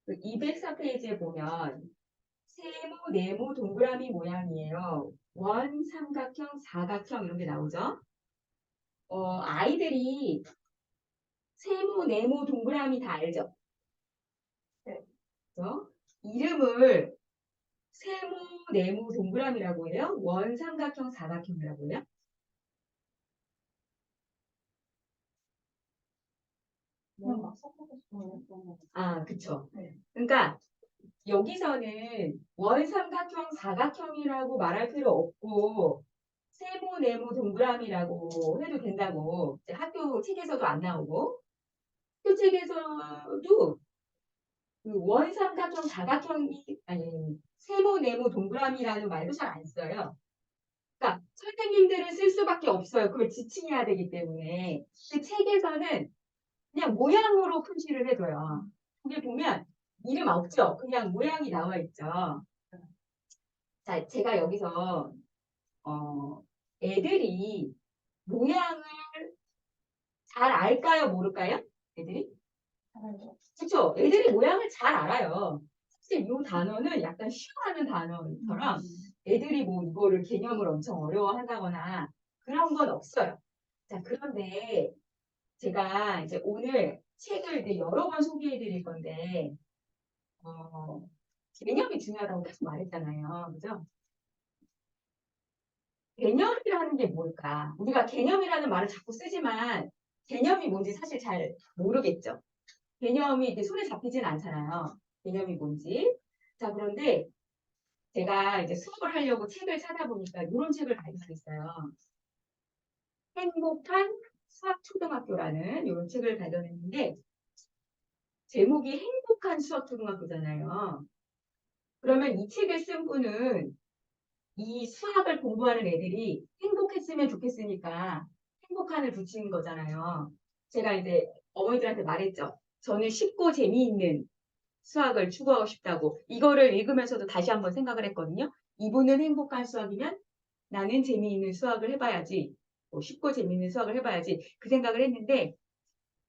그 204페이지에 보면 세모, 네모, 동그라미 모양이에요. 원, 삼각형, 사각형 이런 게 나오죠. 아이들이 세모, 네모, 동그라미 다 알죠? 네. 그래서 이름을 세모, 네모, 동그라미라고 해요. 원, 삼각형, 사각형이라고 해요. 그냥 막 섞어서 좋아요. 그런 거. 아, 그쵸. 네. 그러니까 여기서는 원, 삼각형, 사각형이라고 말할 필요 없고 세모, 네모, 동그라미라고 해도 된다고 이제 학교 책에서도 안 나오고 학교 책에서도 그 원, 삼각형, 사각형이 아니 세모, 네모, 동그라미라는 말도 잘 안 써요. 그러니까 선생님들은 쓸 수밖에 없어요. 그걸 지칭해야 되기 때문에. 그 책에서는 그냥 모양으로 표시를 해줘요. 거기 보면 이름 없죠? 그냥 모양이 나와 있죠. 자, 제가 여기서 애들이 모양을 잘 알까요? 모를까요? 애들이? 알아요. 그렇죠? 애들이 모양을 잘 알아요. 사실 이 단어는 약간 쉬워하는 단어처럼 애들이 뭐 이거를 개념을 엄청 어려워한다거나 그런 건 없어요. 자, 그런데 제가 이제 오늘 책을 이제 여러 번 소개해 드릴 건데, 어, 개념이 중요하다고 계속 말했잖아요. 그죠? 개념이라는 게 뭘까? 우리가 개념이라는 말을 자꾸 쓰지만 개념이 뭔지 사실 잘 모르겠죠. 개념이 이렇게 손에 잡히진 않잖아요. 개념이 뭔지. 자, 그런데 제가 이제 수업을 하려고 책을 찾아보니까 이런 책을 발견했어요. 행복한 수학초등학교라는 이런 책을 발견했는데 제목이 행복한 수학초등학교잖아요. 그러면 이 책을 쓴 분은 이 수학을 공부하는 애들이 행복했으면 좋겠으니까 행복한을 붙인 거잖아요. 제가 이제 어머니들한테 말했죠. 저는 쉽고 재미있는 수학을 추구하고 싶다고. 이거를 읽으면서도 다시 한번 생각을 했거든요. 이분은 행복한 수학이면 나는 재미있는 수학을 해봐야지. 뭐 쉽고 재미있는 수학을 해봐야지. 그 생각을 했는데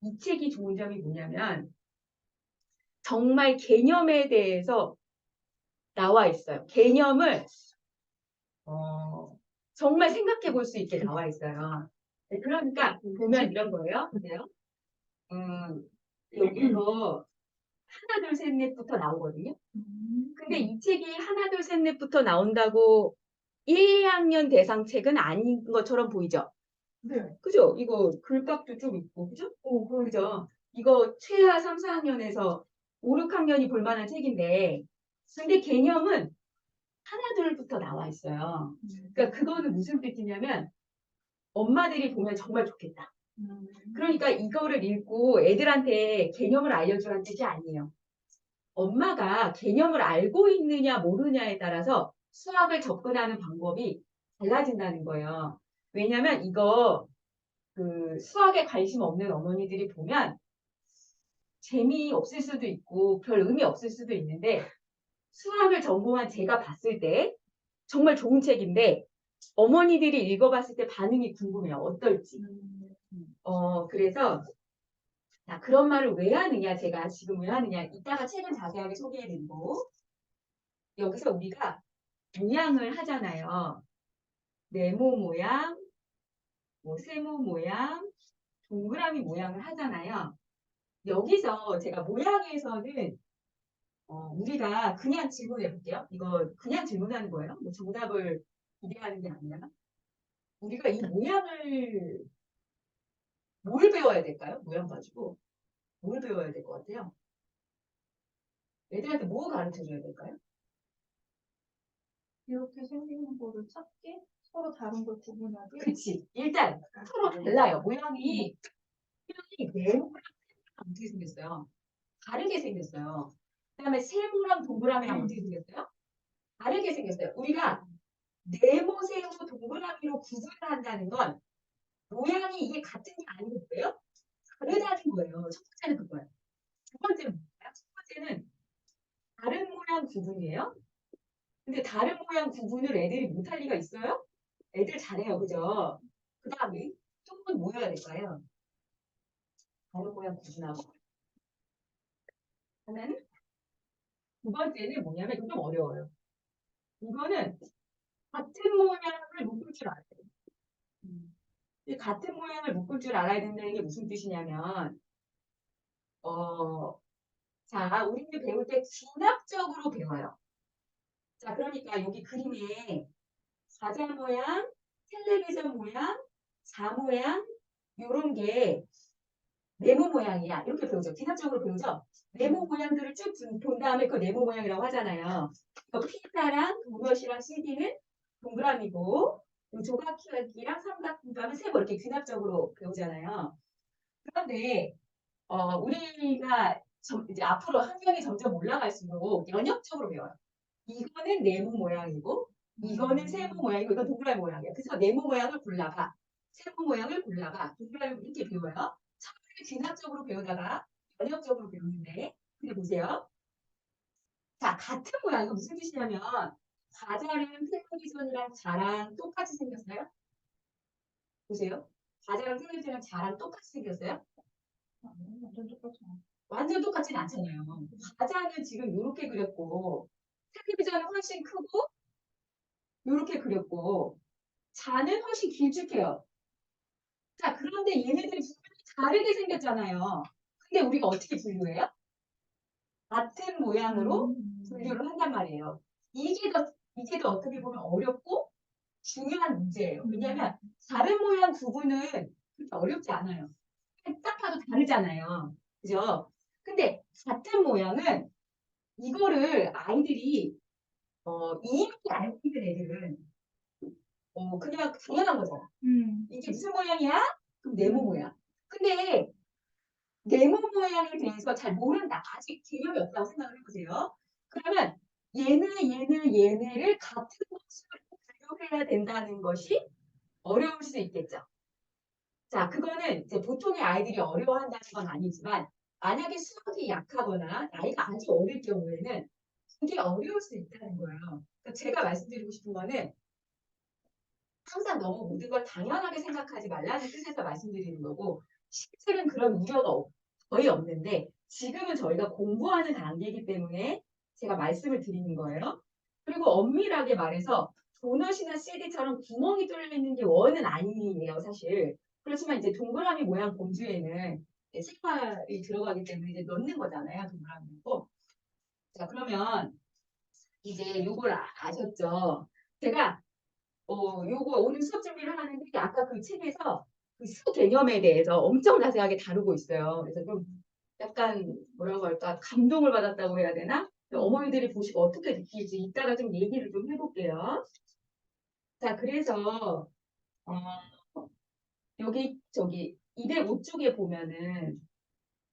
이 책이 좋은 점이 뭐냐면 정말 개념에 대해서 나와 있어요. 개념을 어, 정말 생각해 볼 수 있게 나와 있어요. 네, 그러니까 보면 이런 거예요. 보세요. 여기서 하나, 둘, 셋, 넷부터 나오거든요. 근데 이 책이 하나, 둘, 셋, 넷부터 나온다고 1학년 대상 책은 아닌 것처럼 보이죠? 네. 그죠? 이거 글값도 좀 있고, 그죠? 그죠? 이거 최하 3, 4학년에서 5, 6학년이 볼 만한 책인데, 근데 개념은 하나, 둘부터 나와 있어요. 그러니까 그거는 무슨 뜻이냐면, 엄마들이 보면 정말 좋겠다. 그러니까 이거를 읽고 애들한테 개념을 알려주라는 뜻이 아니에요. 엄마가 개념을 알고 있느냐 모르냐에 따라서 수학을 접근하는 방법이 달라진다는 거예요. 왜냐면 이거 그 수학에 관심 없는 어머니들이 보면 재미없을 수도 있고 별 의미 없을 수도 있는데 수학을 전공한 제가 봤을 때 정말 좋은 책인데 어머니들이 읽어봤을 때 반응이 궁금해요. 어떨지. 그래서 자, 그런 말을 왜 하느냐, 제가 지금 왜 하느냐, 이따가 책은 자세하게 소개해드리고, 여기서 우리가 모양을 하잖아요. 네모 모양, 뭐 세모 모양, 동그라미 모양을 하잖아요. 여기서 제가 모양에서는 우리가 그냥 질문해 볼게요. 이거 그냥 질문하는 거예요. 뭐 정답을 기대하는 게 아니라. 우리가 이 모양을 뭘 배워야 될까요? 모양 가지고. 뭘 배워야 될 것 같아요? 애들한테 뭐 가르쳐 줘야 될까요? 이렇게 생기는 거를 찾게 서로 다른 걸 구분하게. 그치. 일단 서로 달라요. 모양이 네모랑 어떻게 생겼어요? 다르게 생겼어요. 그다음에 세모랑 동그라미랑 어떻게 생겼어요? 다르게 생겼어요. 우리가 네모, 세모, 동그라미로 구분을 한다는 건 모양이 이게 같은 게 아니고 뭐예요? 다르다는 거예요. 첫 번째는 그거예요. 두 번째는 뭐예요? 첫 번째는 다른 모양 구분이에요. 근데 다른 모양 구분을 애들이 못할 리가 있어요? 애들 잘해요. 그죠? 그 다음에 조금은 뭐 해야 될까요? 다른 모양 구분하고 하나는 두 번째는 뭐냐면 이거 좀 어려워요. 이거는 같은 모양을 묶을 줄 알아야 돼요. 이 같은 모양을 묶을 줄 알아야 된다는 게 무슨 뜻이냐면 자, 우리는 배울 때 진학적으로 배워요. 자, 그러니까 여기 그림에 과자 모양, 텔레비전 모양, 자 모양, 요런 게 네모 모양이야. 이렇게 배우죠. 기하적으로 배우죠. 네모 모양들을 쭉 본 다음에 그 네모 모양이라고 하잖아요. 피자랑 도넛이랑 CD는 동그라미고 조각기랑 삼각형하면 세모 이렇게 귀납적으로 배우잖아요. 그런데 우리가 이제 앞으로 학년이 점점 올라갈수록 연역적으로 배워요. 이거는 네모 모양이고 이거는 세모 모양이고 이건 동그라미 모양이에요. 그래서 네모 모양을 골라봐. 세모 모양을 골라봐. 동그라미 이렇게 배워요. 처음에 귀납적으로 배우다가 연역적으로 배우는데 근데 보세요. 자, 같은 모양 이거 무슨 뜻이냐면 과자랑 텔레비전이랑 자랑 똑같이 생겼어요. 보세요. 과자랑 텔레비전이랑 자랑 똑같이 생겼어요. 완전 똑같잖아. 완전 똑같진 않잖아요. 과자는 지금 이렇게 그렸고 텔레비전은 훨씬 크고 이렇게 그렸고 자는 훨씬 길쭉해요. 자, 그런데 얘네들이 분명히 다르게 생겼잖아요. 근데 우리가 어떻게 분류해요? 같은 모양으로 분류를 한단 말이에요. 이게 더 어떻게 보면 어렵고 중요한 문제예요. 왜냐하면 다른 모양 구분은 그렇게 어렵지 않아요. 딱 봐도 다르잖아요. 그죠? 근데 같은 모양은 이거를 아이들이 이미 알고 있는 애들은 그냥 당연한 거죠. 이게 무슨 모양이야? 그럼 네모 모양. 근데 네모 모양에 대해서 잘 모른다. 아직 개념이 없다고 생각을 해보세요. 그러면 얘네를 같은 것으로 분류해야 된다는 것이 어려울 수 있겠죠. 자, 그거는 이제 보통의 아이들이 어려워한다는 건 아니지만 만약에 수학이 약하거나 나이가 아주 어릴 경우에는 그게 어려울 수 있다는 거예요. 그러니까 제가 말씀드리고 싶은 거는 항상 너무 모든 걸 당연하게 생각하지 말라는 뜻에서 말씀드리는 거고 실제는 그런 우려가 거의 없는데 지금은 저희가 공부하는 단계이기 때문에 제가 말씀을 드리는 거예요. 그리고 엄밀하게 말해서 도넛이나 CD처럼 구멍이 뚫려 있는 게 원은 아니에요, 사실. 그렇지만 이제 동그라미 모양 봉투에는 색깔이 들어가기 때문에 이제 넣는 거잖아요, 동그라미고. 자, 그러면 이제 요걸 아셨죠? 제가 요거 오늘 수업 준비를 하는데 아까 그 책에서 그 수 개념에 대해서 엄청 자세하게 다루고 있어요. 그래서 좀 약간 뭐라고 할까 감동을 받았다고 해야 되나? 어머니들이 보시고 어떻게 느낄지 이따가 좀 얘기를 좀 해볼게요. 자, 그래서 어, 여기 저기 205쪽에 보면은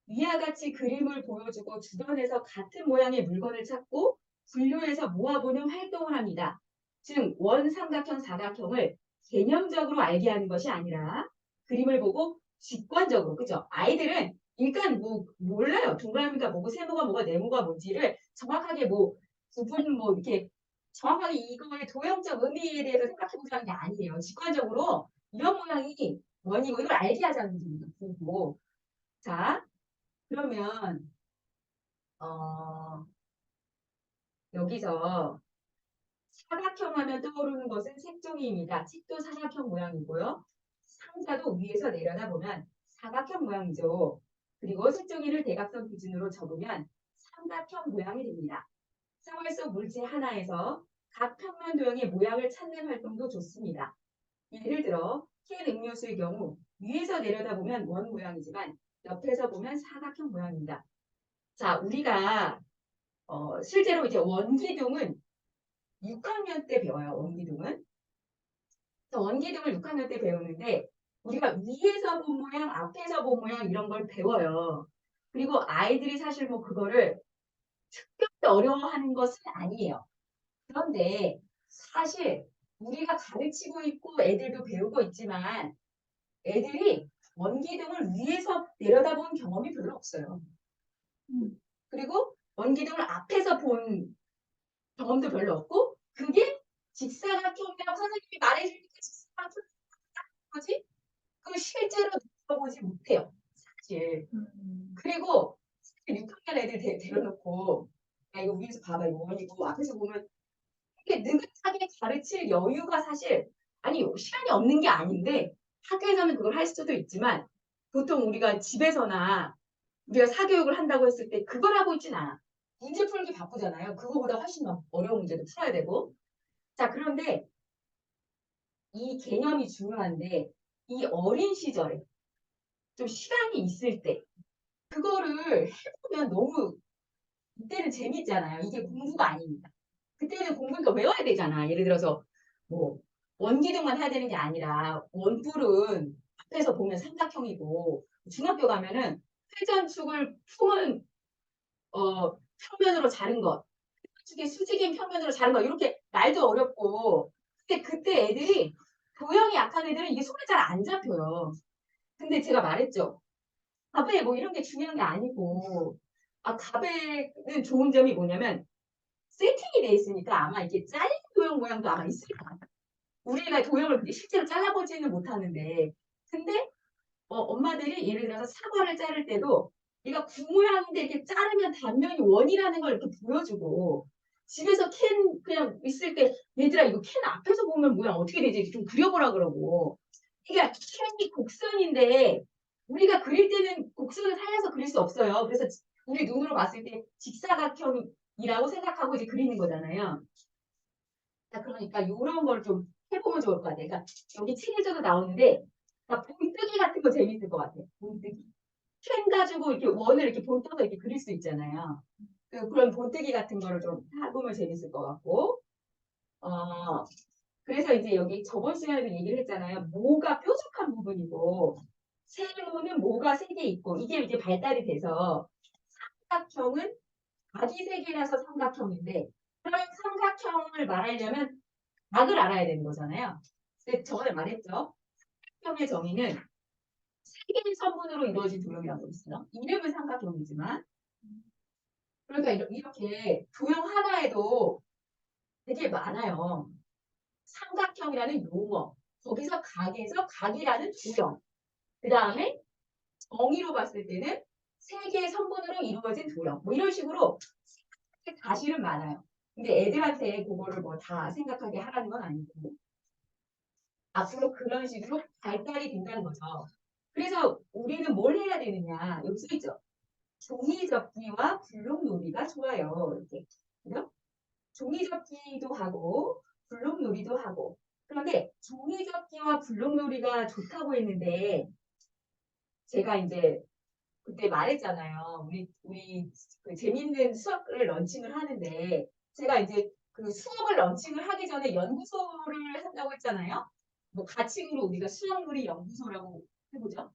위와 같이 그림을 보여주고 주변에서 같은 모양의 물건을 찾고 분류해서 모아보는 활동을 합니다. 즉 원삼각형, 사각형을 개념적으로 알게 하는 것이 아니라 그림을 보고 직관적으로 그죠? 아이들은 일단 뭐 몰라요. 동그라미가 뭐고 세모가 뭐가 네모가 뭔지를 정확하게 뭐 구분 뭐 이렇게 정확하게 이거의 도형적 의미에 대해서 생각해 보자는 게 아니에요. 직관적으로 이런 모양이 원이고 이걸 알게 하자는 겁니다. 보고 자 그러면 어, 여기서 사각형 하면 떠오르는 것은 색종이입니다. 책도 사각형 모양이고요. 상자도 위에서 내려다보면 사각형 모양이죠. 그리고 색종이를 대각선 기준으로 접으면 삼각형 모양이 됩니다. 생활 속 물체 하나에서 각 평면 도형의 모양을 찾는 활동도 좋습니다. 예를 들어 캔 음료수의 경우 위에서 내려다보면 원 모양이지만 옆에서 보면 사각형 모양입니다. 자, 우리가 실제로 이제 원기둥은 6학년 때 배워요. 원기둥은. 그래서 원기둥을 6학년 때 배우는데 우리가 위에서 본 모양, 앞에서 본 모양 이런 걸 배워요. 그리고 아이들이 사실 뭐 그거를 특별히 어려워하는 것은 아니에요. 그런데 사실 우리가 가르치고 있고 애들도 배우고 있지만 애들이 원기둥을 위에서 내려다본 경험이 별로 없어요. 그리고 원기둥을 앞에서 본 경험도 별로 없고 그게 직사각형이라고 선생님이 말해주니까 직사각형인 거지 그 실제로 느껴보지 못해요 사실. 그리고 6학년 애들 데려놓고 아, 이거 위에서 봐봐. 이거 원이고 앞에서 보면 이게 느긋하게 가르칠 여유가 사실 아니 시간이 없는 게 아닌데 학교에서는 그걸 할 수도 있지만 보통 우리가 집에서나 우리가 사교육을 한다고 했을 때 그걸 하고 있진 않아. 문제 풀기 바쁘잖아요. 그거보다 훨씬 더 어려운 문제도 풀어야 되고. 자, 그런데 이 개념이 중요한데 이 어린 시절에 좀 시간이 있을 때 그거를 해보면 너무 이때는 재밌잖아요. 이게 공부가 아닙니다. 그때는 공부니까 외워야 되잖아. 예를 들어서 뭐 원기둥만 해야 되는 게 아니라 원뿔은 앞에서 보면 삼각형이고 중학교 가면은 회전축을 품은 평면으로 자른 것, 축의 수직인 평면으로 자른 것 이렇게 말도 어렵고 근데 그때 애들이 교양이 약한 애들은 이게 손에 잘 안 잡혀요. 근데 제가 말했죠. 가베 뭐 이런 게 중요한 게 아니고 가베는 좋은 점이 뭐냐면 세팅이 돼 있으니까 아마 이게 잘린 도형 모양도 아마 있을 거야. 우리가 도형을 그렇게 실제로 잘라보지는 못하는데 근데 엄마들이 예를 들어서 사과를 자를 때도 얘가 구 모양인데 이렇게 자르면 단면이 원이라는 걸 이렇게 보여주고 집에서 캔 그냥 있을 때 얘들아 이거 캔 앞에서 보면 모양 어떻게 되지 좀 그려보라 그러고 그러니까 캔이 곡선인데 우리가 그릴 때는 곡선을 살려서 그릴 수 없어요. 그래서 우리 눈으로 봤을 때 직사각형이라고 생각하고 이제 그리는 거잖아요. 자, 그러니까 이런 걸 좀 해보면 좋을 것 같아요. 그러니까 여기 책에서도 나오는데 본뜨기 같은 거 재밌을 것 같아요. 본뜨기. 펜 가지고 이렇게 원을 이렇게 본 떠서 이렇게 그릴 수 있잖아요. 그런 본뜨기 같은 거를 좀 해보면 재밌을 것 같고. 어, 그래서 이제 여기 저번 시간에도 얘기를 했잖아요. 모가 뾰족한 부분이고 세모는 모가 세 개 있고 이게 이제 발달이 돼서 삼각형은 각이 세 개라서 삼각형인데 그런 삼각형을 말하려면 각을 알아야 되는 거잖아요. 근데 저번에 말했죠. 삼각형의 정의는 세 개의 선분으로 이루어진 도형이라고 했어요. 이름은 삼각형이지만 그러니까 이렇게 도형 하나에도 되게 많아요. 삼각형이라는 용어, 거기서 각에서 각이라는 도형, 그 다음에 정의로 봤을 때는 세 개의 선분으로 이루어진 도형, 뭐 이런 식으로 사실은 많아요. 근데 애들한테 그거를 뭐 다 생각하게 하라는 건 아니고 앞으로 그런 식으로 발달이 된다는 거죠. 그래서 우리는 뭘 해야 되느냐 여기 써 있죠. 종이 접기와 블록놀이가 좋아요. 이렇게 그죠? 종이 접기도 하고 블록놀이도 하고 그런데 종이 접기와 블록놀이가 좋다고 했는데 제가 이제 그때 말했잖아요. 우리 그 재밌는 수업을 런칭을 하는데 제가 이제 그 수업을 런칭을 하기 전에 연구소를 한다고 했잖아요. 뭐 가칭으로 우리가 수학놀이 연구소라고 해보죠.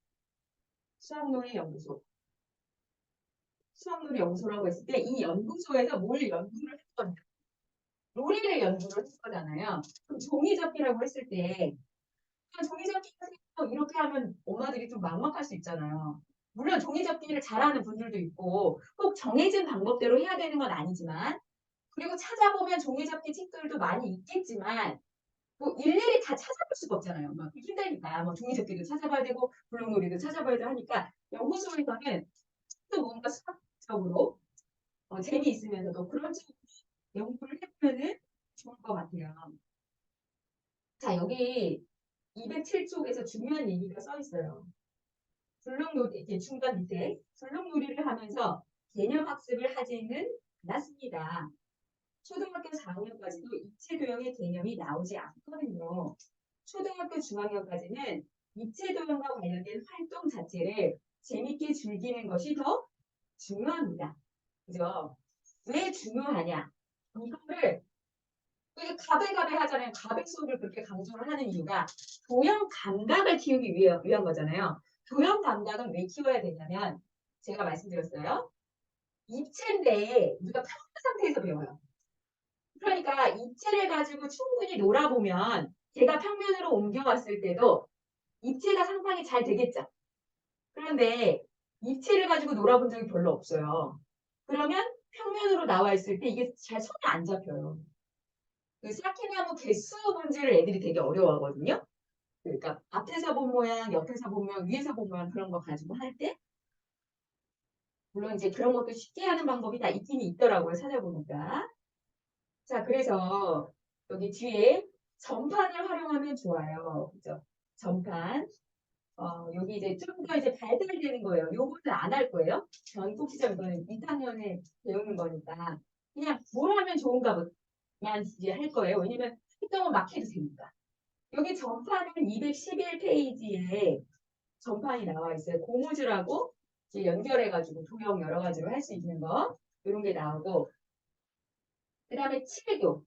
수학놀이 연구소. 수학놀이 연구소라고 했을 때 이 연구소에서 뭘 연구를 했거든요. 놀이를 연구를 했 거잖아요. 그럼 종이접기라고 했을 때 그냥 종이접기가 이렇게 하면 엄마들이 좀 막막할 수 있잖아요. 물론 종이접기를 잘하는 분들도 있고 꼭 정해진 방법대로 해야 되는 건 아니지만 그리고 찾아보면 종이접기 책들도 많이 있겠지만 뭐 일일이 다 찾아볼 수가 없잖아요. 막 힘드니까 뭐 종이접기도 찾아봐야 되고 블록놀이도 찾아봐야 되고 하니까 연구소에서는 또 뭔가 수학적으로 재미있으면서도 그런 식으로 연구를 해보면은 좋을 것 같아요. 자, 여기 207쪽에서 중요한 얘기가 써 있어요. 블록놀이, 이렇게 중간 밑에 블록놀이를 하면서 개념 학습을 하지는 않았습니다. 초등학교 4학년까지도 입체 도형의 개념이 나오지 않거든요. 초등학교 중학년까지는 입체 도형과 관련된 활동 자체를 재밌게 즐기는 것이 더 중요합니다. 그죠? 왜 중요하냐? 이거를 이게 가베가베 하잖아요. 가베 수업을 그렇게 강조를 하는 이유가 도형 감각을 키우기 위한 거잖아요. 도형 감각은 왜 키워야 되냐면 제가 말씀드렸어요. 입체인데 우리가 평면 상태에서 배워요. 그러니까 입체를 가지고 충분히 놀아보면 제가 평면으로 옮겨왔을 때도 입체가 상상이 잘 되겠죠. 그런데 입체를 가지고 놀아본 적이 별로 없어요. 그러면 평면으로 나와 있을 때 이게 잘 손에 안 잡혀요. 그 사키나무 개수 문제를 애들이 되게 어려워하거든요. 그러니까 앞에서 본 모양, 옆에서 본 모양, 위에서 본 모양 그런 거 가지고 할 때 물론 이제 그런 것도 쉽게 하는 방법이 다 있긴 있더라고요. 찾아보니까. 자, 그래서 여기 뒤에 전판을 활용하면 좋아요. 그죠? 전판. 여기 이제 좀 더 이제 발달되는 거예요. 요거는 안 할 거예요. 전국시장 이거는 2학년에 배우는 거니까. 그냥 뭘 하면 좋은가만 이제 할 거예요. 왜냐면 활동은 막 해도 되니까. 여기 전판은 211페이지에 전판이 나와 있어요. 고무줄하고 이제 연결해가지고 도형 여러 가지로 할 수 있는 거. 이런 게 나오고. 그 다음에 칠교.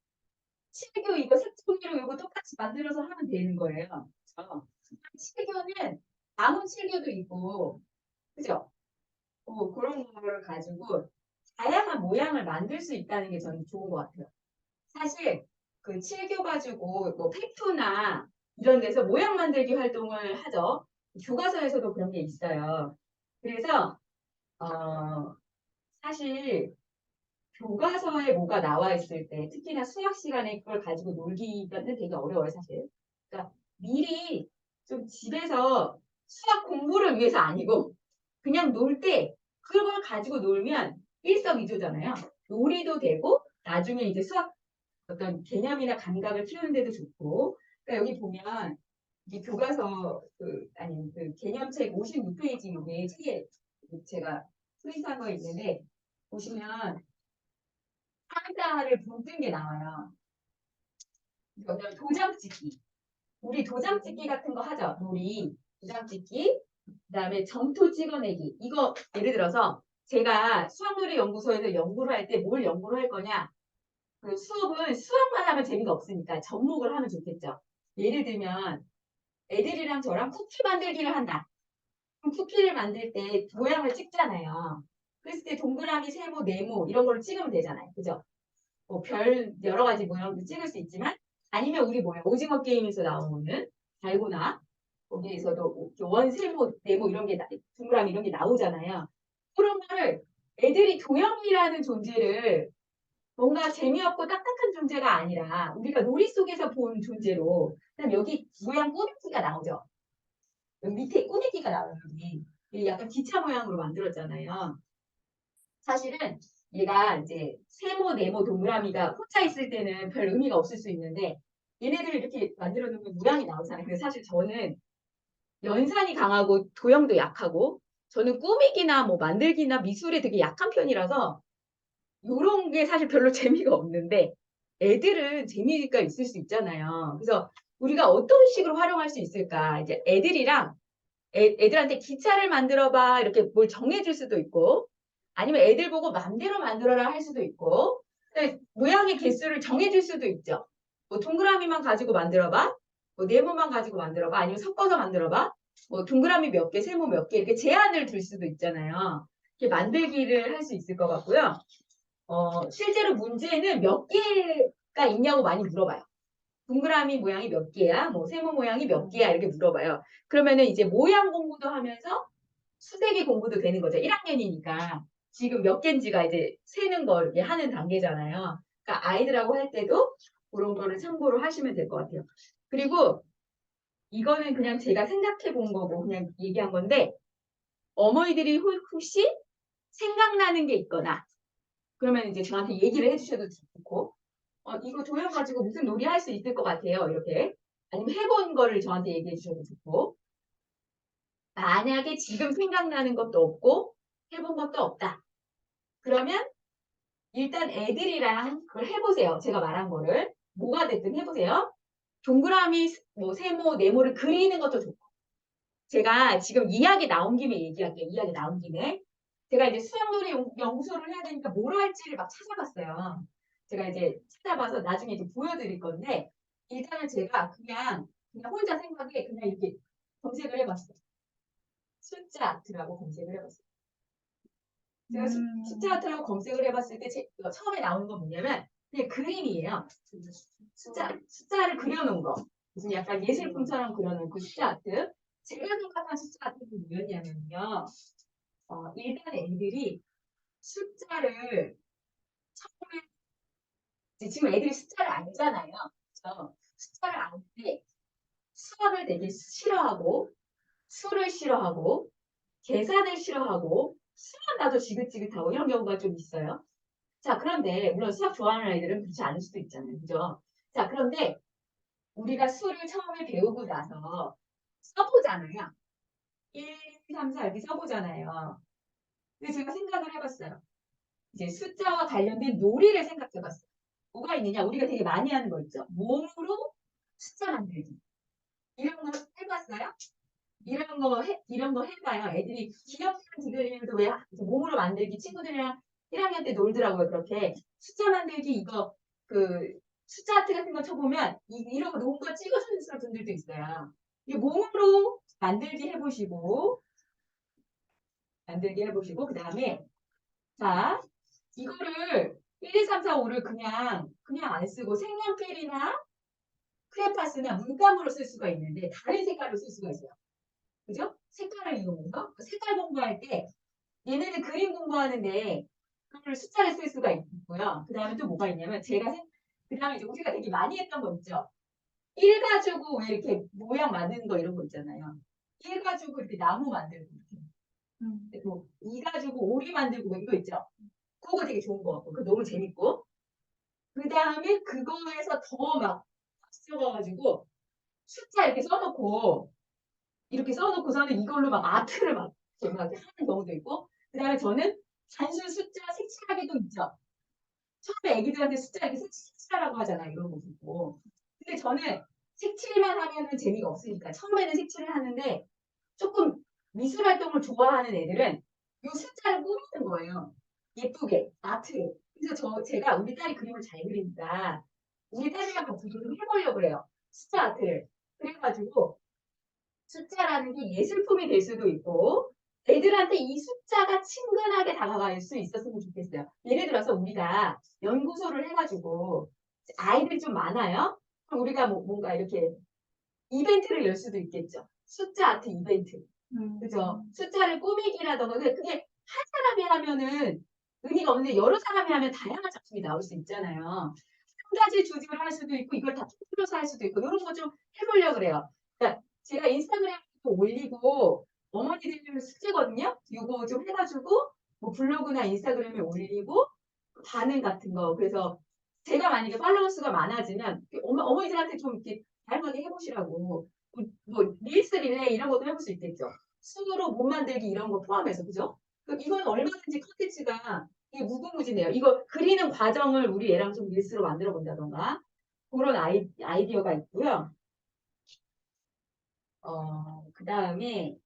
칠교 이거 색종이로 이거 똑같이 만들어서 하면 되는 거예요. 그렇죠? 칠교는 나무 칠교도 있고, 그죠? 그런 거를 가지고 다양한 모양을 만들 수 있다는 게 저는 좋은 것 같아요. 사실 그 칠교 가지고 뭐 팩토나 이런 데서 모양 만들기 활동을 하죠. 교과서에서도 그런 게 있어요. 그래서 사실 교과서에 뭐가 나와 있을 때 특히나 수학 시간에 그걸 가지고 놀기는 되게 어려워요, 사실. 그러니까 미리 좀 집에서 수학 공부를 위해서 아니고 그냥 놀 때 그걸 가지고 놀면 일석이조잖아요. 놀이도 되고 나중에 이제 수학 어떤 개념이나 감각을 키우는 데도 좋고. 그러니까 여기 보면 이 교과서 아니 그 개념책 56페이지 이게 책에 제가 프린트한 거 있는데 보시면 상자를 붕뜬 게 나와요. 여기 도장 찍기. 우리 도장 찍기 같은 거 하죠. 놀이 도장 찍기. 그다음에 점토 찍어내기. 이거 예를 들어서 제가 수학놀이 연구소에서 연구를 할 때 뭘 연구를 할 거냐? 그 수업은 수학만 하면 재미가 없으니까 접목을 하면 좋겠죠. 예를 들면 애들이랑 저랑 쿠키 만들기를 한다. 그럼 쿠키를 만들 때 모양을 찍잖아요. 그랬을 때 동그라미, 세모, 네모 이런 걸로 찍으면 되잖아요. 그죠? 뭐 별 여러 가지 모양도 찍을 수 있지만 아니면 우리 뭐야 오징어 게임에서 나오는 달고나 거기에서도 원, 세모, 네모 이런 게 동그라미 이런 게 나오잖아요. 그런 거를 애들이 도형이라는 존재를 뭔가 재미없고 딱딱한 존재가 아니라 우리가 놀이 속에서 본 존재로 그다음 여기 모양 꾸미기가 나오죠. 여기 밑에 꾸미기가 나와요. 여기 약간 기차 모양으로 만들었잖아요. 사실은 얘가 이제 세모, 네모, 동그라미가 혼자 있을 때는 별 의미가 없을 수 있는데 얘네들을 이렇게 만들어 놓으면 모양이 나오잖아요. 근데 사실 저는 연산이 강하고 도형도 약하고 저는 꾸미기나 뭐 만들기나 미술에 되게 약한 편이라서 이런 게 사실 별로 재미가 없는데 애들은 재미가 있을 수 있잖아요. 그래서 우리가 어떤 식으로 활용할 수 있을까? 이제 애들이랑 애들한테 기차를 만들어봐 이렇게 뭘 정해줄 수도 있고 아니면 애들 보고 맘대로 만들어라 할 수도 있고 모양의 개수를 정해줄 수도 있죠. 뭐 동그라미만 가지고 만들어봐, 뭐 네모만 가지고 만들어봐, 아니면 섞어서 만들어봐, 뭐 동그라미 몇 개, 세모 몇 개 이렇게 제한을 둘 수도 있잖아요. 이렇게 만들기를 할 수 있을 것 같고요. 실제로 문제는 몇 개가 있냐고 많이 물어봐요. 동그라미 모양이 몇 개야? 뭐 세모 모양이 몇 개야? 이렇게 물어봐요. 그러면은 이제 모양 공부도 하면서 수세기 공부도 되는 거죠. 1학년이니까. 지금 몇 개인지가 이제 세는 걸 이렇게 하는 단계잖아요. 그러니까 아이들하고 할 때도 그런 거를 참고로 하시면 될 것 같아요. 그리고 이거는 그냥 제가 생각해 본 거고 그냥 얘기한 건데 어머니들이 혹시 생각나는 게 있거나 그러면 이제 저한테 얘기를 해주셔도 좋고 이거 도형 가지고 무슨 놀이 할 수 있을 것 같아요. 이렇게. 아니면 해본 거를 저한테 얘기해 주셔도 좋고. 만약에 지금 생각나는 것도 없고 해본 것도 없다. 그러면 일단 애들이랑 그걸 해보세요. 제가 말한 거를. 뭐가 됐든 해보세요. 동그라미, 뭐 세모, 네모를 그리는 것도 좋고. 제가 지금 이야기 나온 김에 얘기할게요. 이야기 나온 김에. 제가 이제 수학놀이 연구소를 해야 되니까 뭘 할지를 막 찾아봤어요. 제가 이제 찾아봐서 나중에 이제 보여드릴 건데 일단은 제가 그냥 혼자 생각에 그냥 이렇게 검색을 해봤어요. 숫자 아트라고 검색을 해봤어요. 제가 숫자 아트라고 검색을 해봤을 때 처음에 나오는 건 뭐냐면 그냥 그림이에요. 숫자를 그려놓은 거. 무슨 약간 예술품처럼 그려놓은 그 숫자 아트. 제가 생각한 숫자 아트는 뭐였냐면요. 일단 애들이 숫자를 처음에 지금 애들이 숫자를 알잖아요. 그래서 숫자를 알 때 수학을 되게 싫어하고 수를 싫어하고 계산을 싫어하고 수학을 나도 지긋지긋하고 이런 경우가 좀 있어요. 자, 그런데 물론 수학 좋아하는 아이들은 그렇지 않을 수도 있잖아요. 그죠? 자, 그런데 우리가 수를 처음에 배우고 나서 써보잖아요. 1, 2, 3, 4 이렇게 써보잖아요. 근데 제가 생각을 해봤어요. 이제 숫자와 관련된 놀이를 생각해봤어요. 뭐가 있느냐? 우리가 되게 많이 하는 거 있죠. 몸으로 숫자 만들기. 이런 거 해봤어요? 이런 거 해봐요. 애들이 기억하는 지들도 왜 몸으로 만들기 친구들이랑 1학년 때 놀더라고요. 그렇게 숫자 만들기 이거 그 숫자 아트 같은 거 쳐보면 이런 거 놓은 거 찍어서 쓰는 분들도 있어요. 이 몸으로 만들기 해보시고 그 다음에 자 이거를 1, 2, 3, 4, 5를 그냥 안 쓰고 색연필이나 크레파스나 물감으로 쓸 수가 있는데 다른 색깔로 쓸 수가 있어요. 그죠? 색깔을 이용해서 색깔 공부할 때 얘네는 그림 공부하는데 그걸 숫자를 쓸 수가 있고요. 그 다음에 또 뭐가 있냐면 그 다음에 이제 우리가 되게 많이 했던 거 있죠. 1 가지고 왜 이렇게 모양 만드는 거 이런 거 있잖아요. 1 가지고 이렇게 나무 만들고 이렇게 뭐 2 가지고 오리 만들고 뭐 이거 있죠. 그거 되게 좋은 거 같고 그거 너무 재밌고 그 다음에 그거에서 더 막 적어가지고 숫자 이렇게 써놓고서는 이걸로 막 아트를 막 이렇게 하는 경우도 있고 그 다음에 저는 단순 숫자 색칠하기도 있죠. 처음에 애기들한테 숫자 이렇게 색칠하라고 하잖아요. 이런 거 보고. 근데 저는 색칠만 하면은 재미가 없으니까 처음에는 색칠을 하는데 조금 미술 활동을 좋아하는 애들은 이 숫자를 꾸미는 거예요. 예쁘게 아트로. 그래서 제가 우리 딸이 그림을 잘 그리니까 우리 딸이랑 같이 좀 해보려고 그래요. 숫자 아트를. 그래가지고 숫자라는 게 예술품이 될 수도 있고 애들한테 이 숫자가 친근하게 다가갈 수 있었으면 좋겠어요. 예를 들어서 우리가 연구소를 해가지고 아이들이 좀 많아요. 그럼 우리가 뭔가 이렇게 이벤트를 열 수도 있겠죠. 숫자 아트 이벤트. 그죠? 숫자를 꾸미기라던가 그게 한 사람이 하면은 의미가 없는데 여러 사람이 하면 다양한 작품이 나올 수 있잖아요. 한 가지 조직을 할 수도 있고 이걸 다 통틀어서 할 수도 있고 이런 거 좀 해보려고 그래요. 그러니까 제가 인스타그램에 올리고 어머니들 숙제거든요. 이거 좀 해가지고 뭐 블로그나 인스타그램에 올리고 반응 같은 거. 그래서 제가 만약에 팔로워 수가 많아지면 어머니들한테 좀 이렇게 다양하게 해보시라고 뭐 릴스 릴레이 이런 것도 해볼 수 있겠죠. 손으로 몸 만들기 이런 거 포함해서 그죠? 이건 얼마든지 컨텐츠가 이게 무궁무진해요. 이거 그리는 과정을 우리 애랑 좀 릴스로 만들어 본다던가 그런 아이디어가 있고요. 그 다음에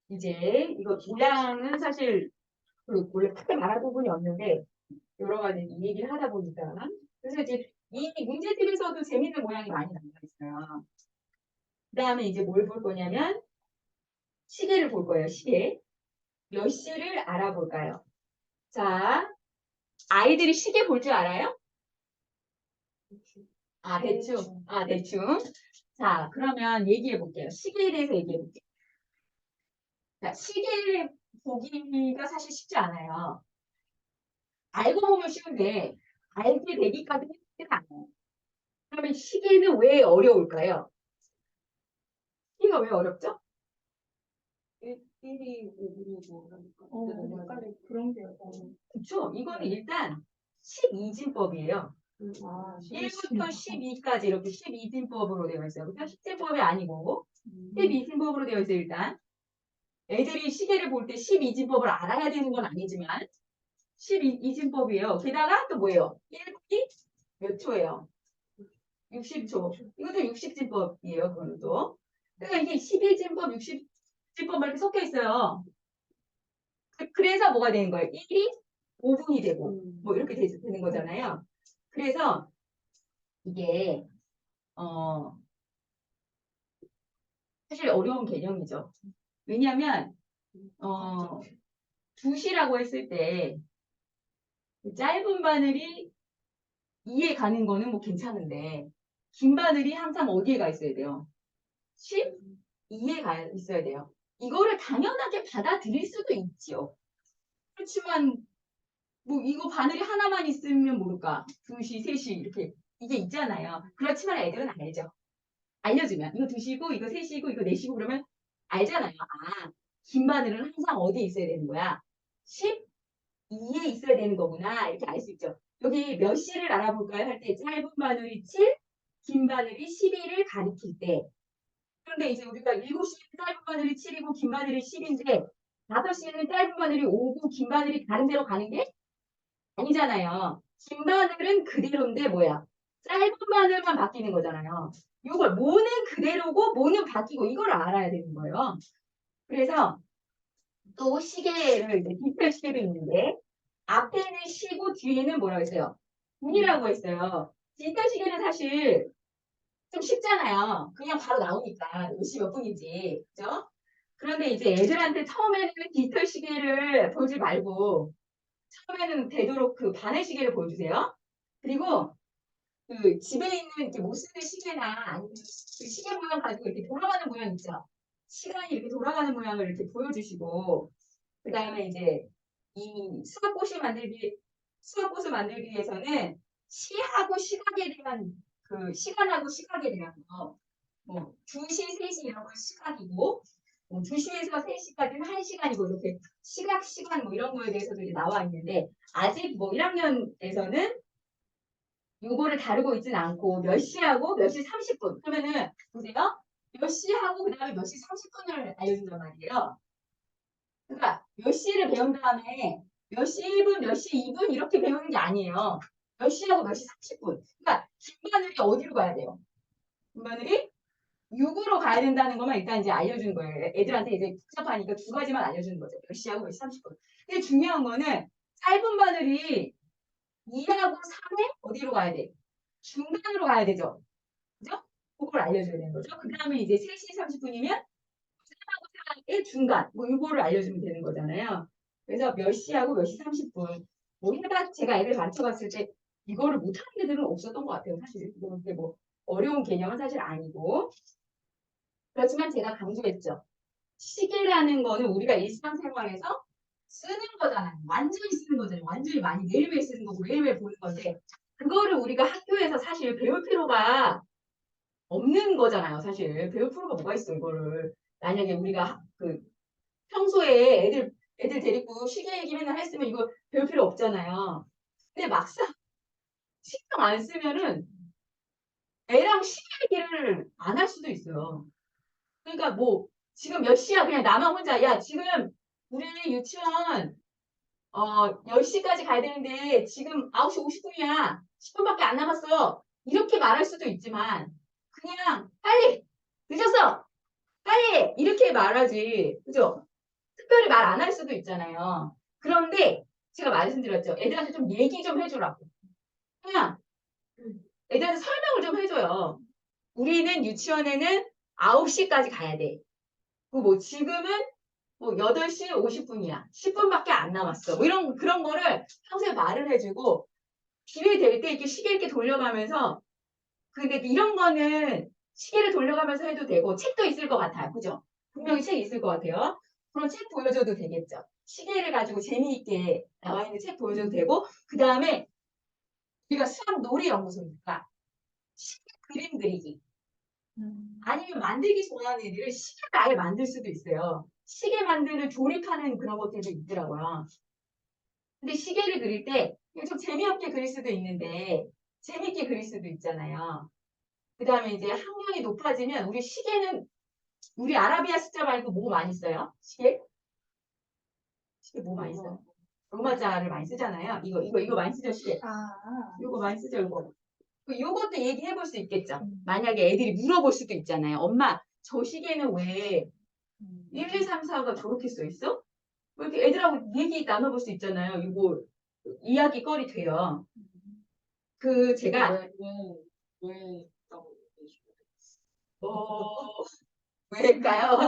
이제 이거 모양은 사실 원래 크게 말할 부분이 없는데 여러 가지 얘기를 하다 보니까 그래서 이제 이 문제집에서도 재밌는 모양이 많이 나와 있어요. 그 다음에 이제 뭘 볼 거냐면 시계를 볼 거예요. 시계. 몇 시를 알아볼까요? 자, 아이들이 시계 볼 줄 알아요? 대충. 대충. 자, 그러면 얘기해 볼게요. 시계에 대해서 얘기해 볼게요. 자, 시계를 보기가 사실 쉽지 않아요. 알고 보면 쉬운데 알게 되기까지 쉽지 않아요. 그러면 시계는 왜 어려울까요? 시계가 왜 어렵죠? 1이 5분이고 그러니까. 헷갈려. 그런 게. 그렇죠. 이거는 일단 12진법이에요. 1부터 12까지 이렇게 12진법으로 되어 있어요. 그러니까 10진법이 아니고 12진법으로 되어 있어요. 일단 애들이 시계를 볼 때 12진법을 알아야 되는 건 아니지만 12진법이에요. 게다가 또 뭐예요? 1분이 몇 초예요? 60초. 이것도 60진법이에요. 그거는 또. 그러니까 이게 11진법, 60진법 이렇게 섞여 있어요. 그래서 뭐가 되는 거예요? 1이 5분이 되고 뭐 이렇게 되는 거잖아요. 그래서 이게 사실 어려운 개념이죠. 왜냐하면 2시라고 했을 때 짧은 바늘이 2에 가는 거는 뭐 괜찮은데 긴 바늘이 항상 어디에 가 있어야 돼요? 12에 가 있어야 돼요. 이거를 당연하게 받아들일 수도 있죠. 그렇지만 뭐 이거 바늘이 하나만 있으면 모를까? 2시, 3시 이렇게 이게 있잖아요. 그렇지만 애들은 알죠. 알려주면 이거 2시고 이거 3시고 이거 4시고 그러면 알잖아요. 긴 바늘은 항상 어디에 있어야 되는 거야? 12에 있어야 되는 거구나. 이렇게 알 수 있죠. 여기 몇 시를 알아볼까요? 할 때 짧은 바늘이 7, 긴 바늘이 12를 가리킬 때. 그런데 이제 우리가 7시에는 짧은 바늘이 7이고 긴 바늘이 10인데 5시에는 짧은 바늘이 5고 긴 바늘이 다른 데로 가는 게 아니잖아요. 긴 바늘은 그대로인데 뭐야? 짧은 바늘만 바뀌는 거잖아요. 이걸 모는 그대로고 모는 바뀌고 이걸 알아야 되는 거예요. 그래서 또 시계를 이제 디지털 시계도 있는데 앞에는 시고 뒤에는 뭐라고 했어요? 분이라고 했어요. 디지털 시계는 사실 좀 쉽잖아요. 그냥 바로 나오니까 몇 시 몇 분이지. 그죠? 그런데 이제 애들한테 처음에는 디지털 시계를 보지 말고 처음에는 되도록 그 바늘 시계를 보여주세요. 그리고 그 집에 있는 이렇게 못 쓰는 시계나 아니면 그 시계 모양 가지고 이렇게 돌아가는 모양 있죠. 시간이 이렇게 돌아가는 모양을 이렇게 보여주시고 그 다음에 이제 이 수학꽃을 만들기 위해서는 시하고 시각에 대한 그 시간하고 시각에 대한 거, 뭐 2시, 3시 이런 건 시각이고, 뭐 2시에서 3시까지는 1시간이고 이렇게 시각, 시간 뭐 이런 거에 대해서도 이제 나와 있는데 아직 뭐 1학년에서는 요거를 다루고 있지는 않고 몇 시하고 몇 시 30분 그러면은 보세요. 몇 시하고 그 다음에 몇 시 30분을 알려준단 말이에요. 그러니까 몇 시를 배운 다음에 몇 시 1분, 몇 시 2분 이렇게 배우는 게 아니에요. 몇 시하고 몇 시 30분. 그러니까 김바늘이 어디로 가야 돼요? 김바늘이 6으로 가야 된다는 것만 일단 이제 알려주는 거예요. 애들한테 이제 복잡하니까 두 가지만 알려주는 거죠. 몇 시하고 몇 시 30분. 근데 중요한 거는 짧은 바늘이 2하고 3에 어디로 가야 돼? 중간으로 가야 되죠. 그죠? 그걸 알려줘야 되는 거죠. 그 다음에 이제 3시 30분이면 3의 중간, 뭐 이거를 알려주면 되는 거잖아요. 그래서 몇 시하고 몇 시 30분. 뭐 제가 애들 가르쳐 봤을 때 이거를 못하는 애들은 없었던 것 같아요. 사실 그게 뭐 어려운 개념은 사실 아니고. 그렇지만 제가 강조했죠. 시계라는 거는 우리가 일상생활에서 쓰는 거잖아요. 완전히 쓰는 거잖아요. 완전히 많이 매일매일 쓰는 거고 매일매일 보는 건데 그거를 우리가 학교에서 사실 배울 필요가 없는 거잖아요. 사실 배울 필요가 뭐가 있어 이거를. 만약에 우리가 그 평소에 애들 데리고 시계 얘기 맨날 했으면 이거 배울 필요 없잖아요. 근데 막상 신경 안 쓰면은 애랑 시계 얘기를 안 할 수도 있어요. 그러니까 뭐 지금 몇 시야 그냥 나만 혼자 야 지금 우리 유치원 10시까지 가야 되는데 지금 9시 50분이야. 10분밖에 안 남았어. 이렇게 말할 수도 있지만 그냥 빨리 늦었어. 빨리 이렇게 말하지. 그죠? 특별히 말 안 할 수도 있잖아요. 그런데 제가 말씀드렸죠. 애들한테 좀 얘기 좀 해주라고. 그냥 애들한테 설명을 좀 해줘요. 우리는 유치원에는 9시까지 가야 돼. 그리고 뭐 지금은 뭐 8시 50분이야. 10분밖에 안 남았어. 뭐 이런 그런 거를 평소에 말을 해주고 기회 될 때 이렇게 시계 이렇게 돌려가면서 근데 이런 거는 시계를 돌려가면서 해도 되고 책도 있을 것 같아요. 그죠? 분명히 책 있을 것 같아요. 그럼 책 보여줘도 되겠죠. 시계를 가지고 재미있게 나와 있는 책 보여줘도 되고 그 다음에 우리가 수학 놀이 연구소니까 시계 그림 그리기 아니면 만들기 좋아하는 애들은 시계를 아예 만들 수도 있어요. 시계 만드는 조립하는 그런 것들도 있더라고요. 근데 시계를 그릴 때 좀 재미없게 그릴 수도 있는데 재밌게 그릴 수도 있잖아요. 그 다음에 이제 학년이 높아지면 우리 시계는 우리 아라비아 숫자 말고 뭐 많이 써요? 시계? 시계 뭐 많이 써요? 로마자를 많이 쓰잖아요. 이거 많이 쓰죠, 시계. 이거 많이 쓰죠, 이거. 요것도 얘기해 볼 수 있겠죠. 만약에 애들이 물어볼 수도 있잖아요. 엄마, 저 시계는 왜 1, 2, 3, 4가 저렇게 써 있어? 뭐 이렇게 애들하고 얘기 나눠볼 수 있잖아요. 이거 이야기거리 돼요. 그 제가 어, 왜일까요?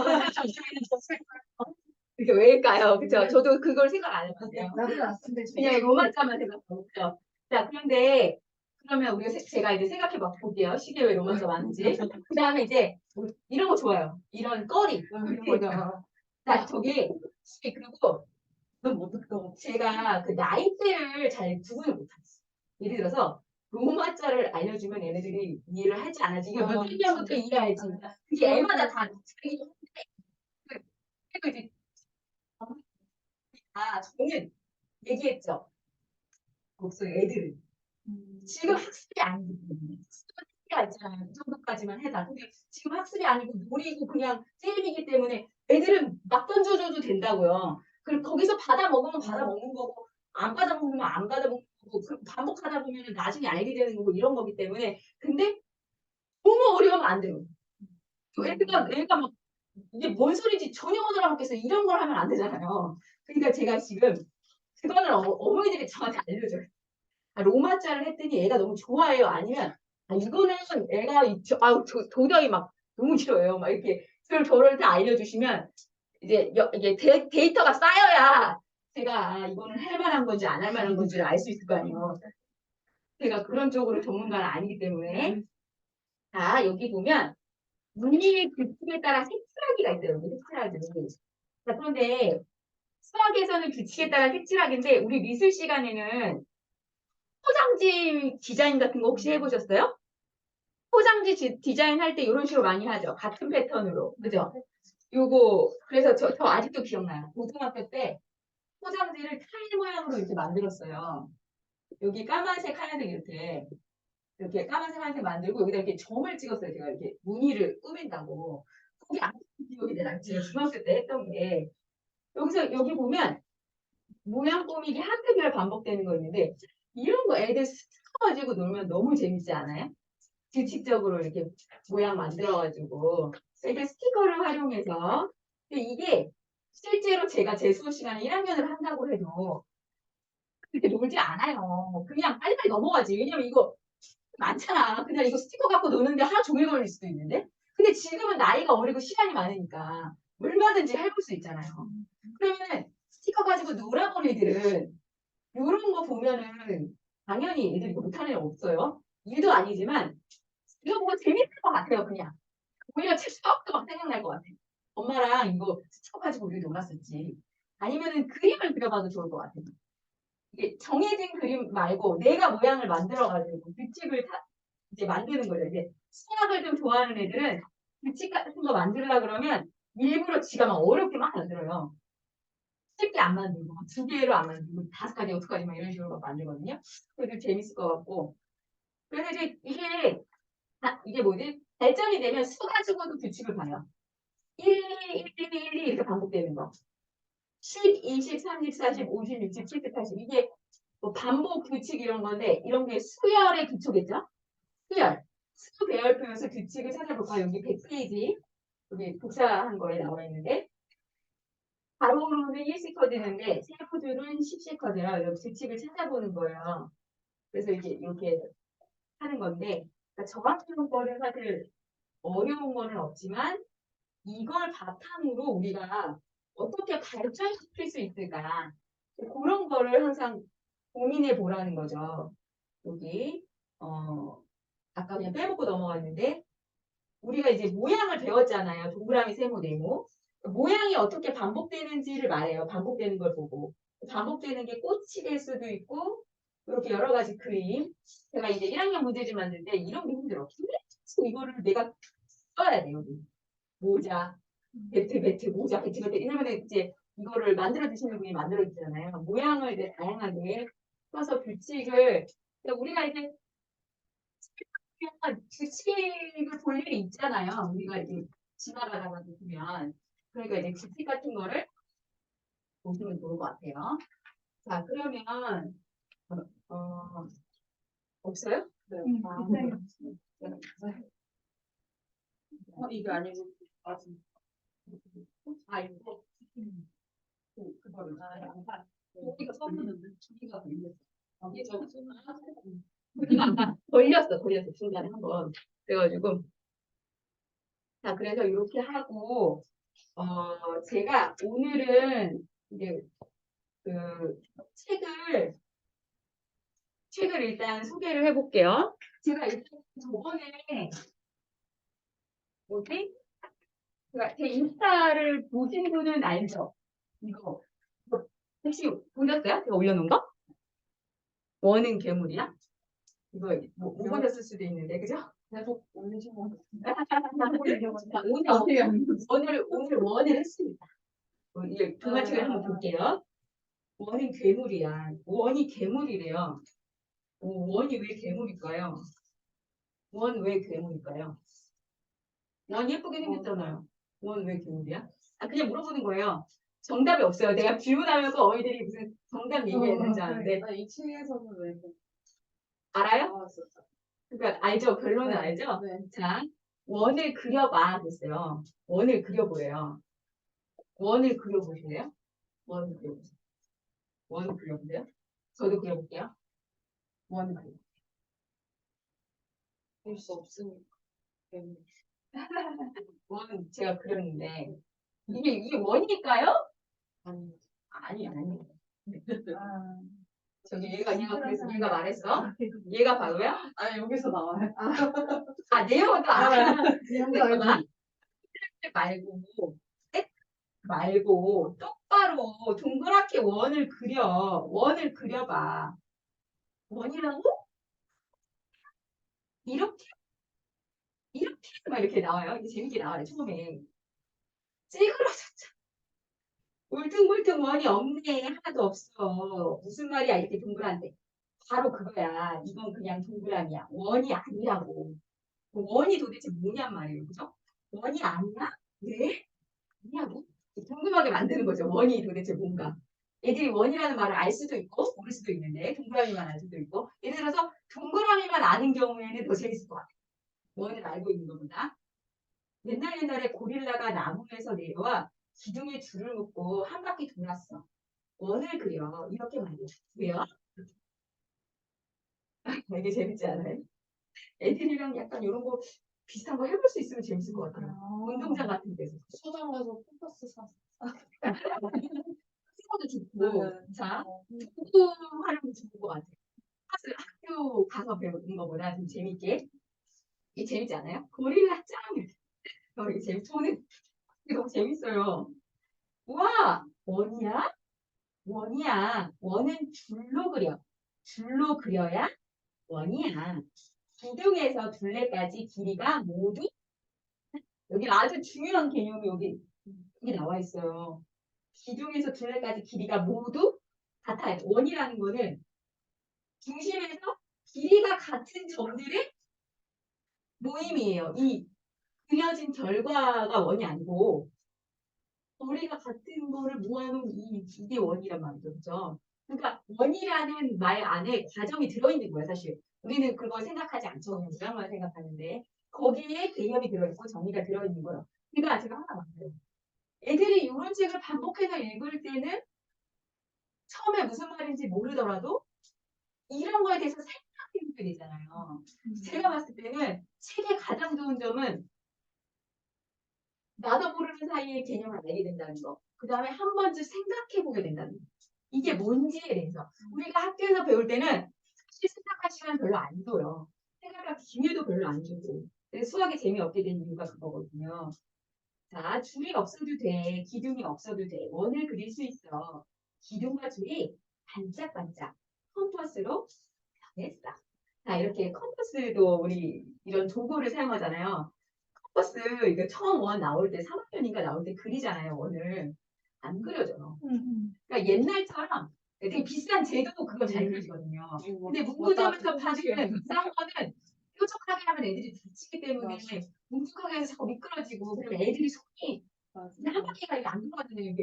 그게 왜일까요? 그죠? 저도 그걸 생각 안 해봤어요. 나도 안 쓴데 그냥 로마자만 생각하고 있죠. 자, 그런데 그러면 우리가 제가 이제 생각해 볼게요. 시계 왜 로마자 많은지. 그 다음에 이제 뭐 이런 거 좋아요. 이런 거리 이런 거죠. 자, 저기 그리고 제가 그 나이대를 잘 구분을 못하겠어요. 예를 들어서 로마자를 알려주면 얘네들이 이해를 할지 안 할지 이게 몇 학년부터 이해할지 그게 애마다 다 차이가 있는데 그리고 이제 저는 얘기했죠. 목소리 애들은. 지금 학습이 아니기 때문에. 학습이 있잖아요. 그 정도까지만 해다. 근데 지금 학습이 아니고 놀이고 그냥 게임이기 때문에 애들은 막 던져줘도 된다고요. 그리고 거기서 받아 먹으면 받아 먹는 거고, 안 받아 먹으면 안 받아 먹는 거고, 반복하다 보면 나중에 알게 되는 거고, 이런 거기 때문에. 근데 너무 어려우면 안 돼요. 애가 막 이게 뭔 소리인지 전혀 못 알아먹겠어요. 이런 걸 하면 안 되잖아요. 그러니까 제가 지금 그거는 어머니들이 저한테 알려줘요. 로마자를 했더니 애가 너무 좋아해요. 아니면 이거는 애가 도저히 막 너무 싫어해요. 막 이렇게 저를 다 알려주시면 이제 이게 데이터가 쌓여야 제가 이거는 할 만한 건지 안 할 만한 건지를 알 수 있을 거 아니에요. 제가 그런 쪽으로 전문가는 아니기 때문에. 자, 여기 보면 문의의 규칙에 따라 색칠하기가 있어요. 여기 색칠하기. 자, 그런데 수학에서는 규칙에 따라 색칠하기인데 우리 미술 시간에는 포장지 디자인 같은 거 혹시 해보셨어요? 포장지 디자인 할 때 이런 식으로 많이 하죠. 같은 패턴으로. 그죠? 요거, 그래서 저 아직도 기억나요. 고등학교 때 포장지를 타일 모양으로 이렇게 만들었어요. 여기 까만색, 하얀색 이렇게 까만색, 하얀색 만들고 여기다 이렇게 점을 찍었어요. 제가 이렇게 무늬를 꾸민다고. 거기 아직도 기억이 나요. 제가 중학교 때 했던 게. 여기 보면 모양 꾸미기 한두 개를 반복되는 거 있는데 이런 거 애들 스쳐가지고 놀면 너무 재밌지 않아요? 규칙적으로 이렇게 모양 만들어가지고 이렇게 스티커를 활용해서 근데 이게 실제로 제가 제 수업 시간에 1학년을 한다고 해도 그렇게 놀지 않아요. 그냥 빨리빨리 넘어가지. 왜냐면 이거 많잖아. 그냥 이거 스티커 갖고 노는데 하루 종일 걸릴 수도 있는데. 근데 지금은 나이가 어리고 시간이 많으니까 얼마든지 해볼 수 있잖아요. 그러면은 스티커 가지고 놀아본 애들은 이런 거 보면은 당연히 애들이 못하는 애 없어요. 일도 아니지만 이거 보고 재밌을 것 같아요, 그냥. 오히려 수학도 막 생각날 것 같아요. 엄마랑 이거 스티커 가지고 우리 놀았었지. 아니면은 그림을 그려봐도 좋을 것 같아요. 이게 정해진 그림 말고 내가 모양을 만들어가지고 규칙을 이제 만드는 거예요. 이제 수학을 좀 좋아하는 애들은 규칙 같은 거 만들려고 그러면 일부러 지가 막 어렵게 막 만들어요. 쉽게 안 만들고 두 개로 안 만들고 다섯 가지 여섯 가지 막 이런 식으로 막 만들거든요. 그래도 재밌을 것 같고. 그래서 이제 이게 뭐지? 발전이 되면 수 가지고도 규칙을 봐요. 1, 2, 1, 2, 1, 2 이렇게 반복되는 거. 10, 20, 30, 40, 50, 60, 70, 80 이게 뭐 반복 규칙 이런 건데 이런 게 수열의 규칙이죠. 수열. 수 배열표에서 규칙을 찾아볼까요? 여기 100페이지 여기 복사한 거에 나와 있는데 가로로는 1씩 커지는데 세로줄은 10씩 커져요. 이런 규칙을 찾아보는 거예요. 그래서 이제 이렇게 하는 건데 그러니까 정확한 거는 사실 어려운 거는 없지만 이걸 바탕으로 우리가 어떻게 발전시킬 수 있을까 그런 거를 항상 고민해 보라는 거죠. 여기 아까 그냥 빼먹고 넘어갔는데 우리가 이제 모양을 배웠잖아요. 동그라미, 세모, 네모. 모양이 어떻게 반복되는지를 말해요. 반복되는 걸 보고. 반복되는 게 꽃이 될 수도 있고 이렇게 여러 가지 그림. 제가 이제 1학년 문제집 만드는데 이런 게 힘들어. 계속 이거를 내가 써야 돼요. 여기. 모자, 배트, 모자, 배트. 이러면 이제 이거를 만들어 주시는 분이 만들어 주잖아요. 모양을 이제 다양하게 써서 규칙을 그러니까 우리가 이제 규칙을 볼 일이 있잖아요. 우리가 이제 지나가다가 보면. 그러니까 이제 규칙 같은 거를 보시면 좋을 것 같아요. 자, 그러면, 어, 없어요? 네. 이게 아니고 이거. 그거를. 양파. 여기가 썼는데, 여기가 걸렸어. 이게 저거 여기가 아까 걸렸어. 중간에 한 번. 그래가지고. 자, 그래서 이렇게 하고, 제가 오늘은 이제 그 책을 일단 소개를 해볼게요. 제가 일단 저번에 뭐지? 제가 제 인스타를 보신 분은 알죠? 이거 혹시 보셨어요? 제가 올려놓은 거? 원은 괴물이야? 이거 못 보셨을 수도 있는데 그죠? 계속 올리신 거 오늘 원을 했습니다. 이게 동화책을 한번 볼게요. 원은 괴물이야. 원이 괴물이래요. 원이 왜 괴물일까요? 원 왜 괴물일까요? 원 예쁘게 생겼잖아요. 원 왜 괴물이야? 아, 그냥 물어보는 거예요. 정답이 없어요. 내가 질문하면서 어이들이 무슨 정답 얘기해야 되는 줄 아는데. 그러니까 이 층에서는 왜 이렇게 알아요? 나왔었죠? 그러니까 알죠? 결론은 네. 알죠? 네. 자, 원을 그려봐 그랬어요. 원을 그려보래요. 원을 그려보실래요? 원을 그려보세요. 원을 그려보세요. 저도 그려볼게요. 원을 그려. 볼 수 없으니까. 네. 원 제가 그렸는데 이게 원일까요? 아니. 아니. 아, 저기 얘가 그래서 얘가 말했어. 아, 얘가 바로야? 아니, 여기서 나와요. 아 내용은 또 알아. 잠깐만. 말고 말고 똑바로 동그랗게 원을 그려. 원을 그려봐. 원이라고? 이렇게 이렇게 막 이렇게 나와요. 이게 재밌게 나와요. 처음에 찌그러졌죠. 울퉁불퉁 원이 없네. 하나도 없어. 무슨 말이야 이렇게 동그란데. 바로 그거야. 이건 그냥 동그라미야. 원이 아니라고. 원이 도대체 뭐냔 말이에요. 그죠? 원이 아니야? 네? 아니냐고? 궁금하게 만드는 거죠. 원이 도대체 뭔가. 애들이 원이라는 말을 알 수도 있고 모를 수도 있는데 동그라미만 알 수도 있고 예를 들어서 동그라미만 아는 경우에는 더 재밌을 것 같아요. 원을 알고 있는 것보다. 옛날에 고릴라가 나무에서 내려와 기둥에 줄을 묶고 한 바퀴 돌았어. 원을 그려. 이렇게 말이야. 왜요? 되게 재밌지 않아요? 애들이랑 약간 이런 거 비슷한 거 해볼 수 있으면 재밌을 것 같아요. 운동장 같은 데서. 소장 가서 콤파스 샀어. 친구도 좋고, 네. 자, 공부하는 거 좋은 것 같아요. 학교 가서 배우는 거보다 좀 재밌게. 이게 재밌지 않아요? 고릴라 짱! 이게 저는 이게 너무 재밌어요. 우와! 원이야? 원이야. 원은 줄로 그려. 줄로 그려야 원이야. 기둥에서 둘레까지 길이가 모두 여기 아주 중요한 개념이 여기 나와 있어요. 기둥에서 둘레까지 길이가 모두 같아요. 원이라는 거는 중심에서 길이가 같은 점들의 모임이에요. 이 그려진 결과가 원이 아니고 거리가 같은 거를 모아놓은 이게 원이란 말이죠. 그죠? 그러니까 원이라는 말 안에 과정이 들어있는 거예요. 사실 우리는 그걸 생각하지 않죠. 그냥 모양만 생각하는데 거기에 개념이 들어있고 정의가 들어있는 거예요. 그러니까 제가 하나 말해요. 애들이 이런 책을 반복해서 읽을 때는 처음에 무슨 말인지 모르더라도 이런 거에 대해서 생각해보게 되잖아요. 제가 봤을 때는 책의 가장 좋은 점은 나도 모르는 사이에 개념을 알게 된다는 거. 그 다음에 한 번쯤 생각해보게 된다는 거. 이게 뭔지에 대해서. 우리가 학교에서 배울 때는 사실 생각할 시간 별로 안 줘요. 생각할 기회도 별로 안 주고. 그래서 수학에 재미없게 된 이유가 그거거든요. 자, 줄이 없어도 돼. 기둥이 없어도 돼. 원을 그릴 수 있어. 기둥과 줄이 반짝반짝 컴퍼스로 변했어. 자, 이렇게 컴퍼스도 우리 이런 도구를 사용하잖아요. 컴퍼스 이거 처음 원 나올 때 3학년인가 나올 때 그리잖아요. 원을 안 그려져요. 그러니까 옛날처럼 되게 비싼 제도 그걸 잘 그려지거든요. 근데 문구점에서 파는 비싼 거는 뾰족하게 하면 애들이 다치기 때문에 뭉툭하게 해서 자꾸 미끄러지고 그리고 애들이 손이 그냥 한 바퀴가 이렇게 안 돌아가잖아요.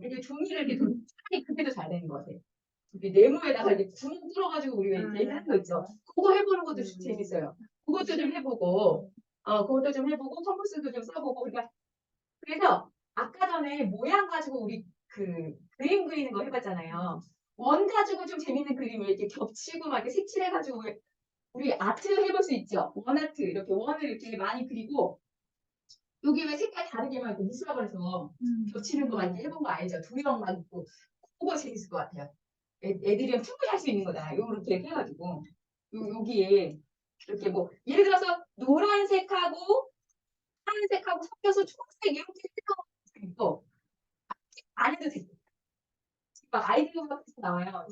이게 종이를 이렇게 차라리 그게 더 잘 되는 것 같아요. 이렇게 네모에다가 이렇게 구멍 뚫어가지고 우리가 이렇게 하는 거 있죠. 그거 해보는 것도 재밌어요. 그것도 좀 해보고, 그것도 좀 해보고, 컴퍼스도 좀 써보고. 그러니까 그래서 아까 전에 모양 가지고 우리 그 그림 그리는 거 해봤잖아요. 원 가지고 좀 재밌는 그림을 이렇게 겹치고 막 이렇게 색칠해가지고 우리 아트 해볼 수 있죠. 원 아트 이렇게 원을 이렇게 많이 그리고 여기 왜 색깔 다르게만 이렇게 미술학원에서 겹치는 거 많이 해본 거 알죠? 두명만 있고 그거 재밌을 것 같아요. 애들이랑 충분히 할 수 있는 거다. 요렇게 해가지고 여기에 이렇게 뭐 예를 들어서 노란색하고 하얀색하고 섞여서 초록색 이렇게 색하고 있고 안 해도 돼. 막 아이디어가 계속 나와요.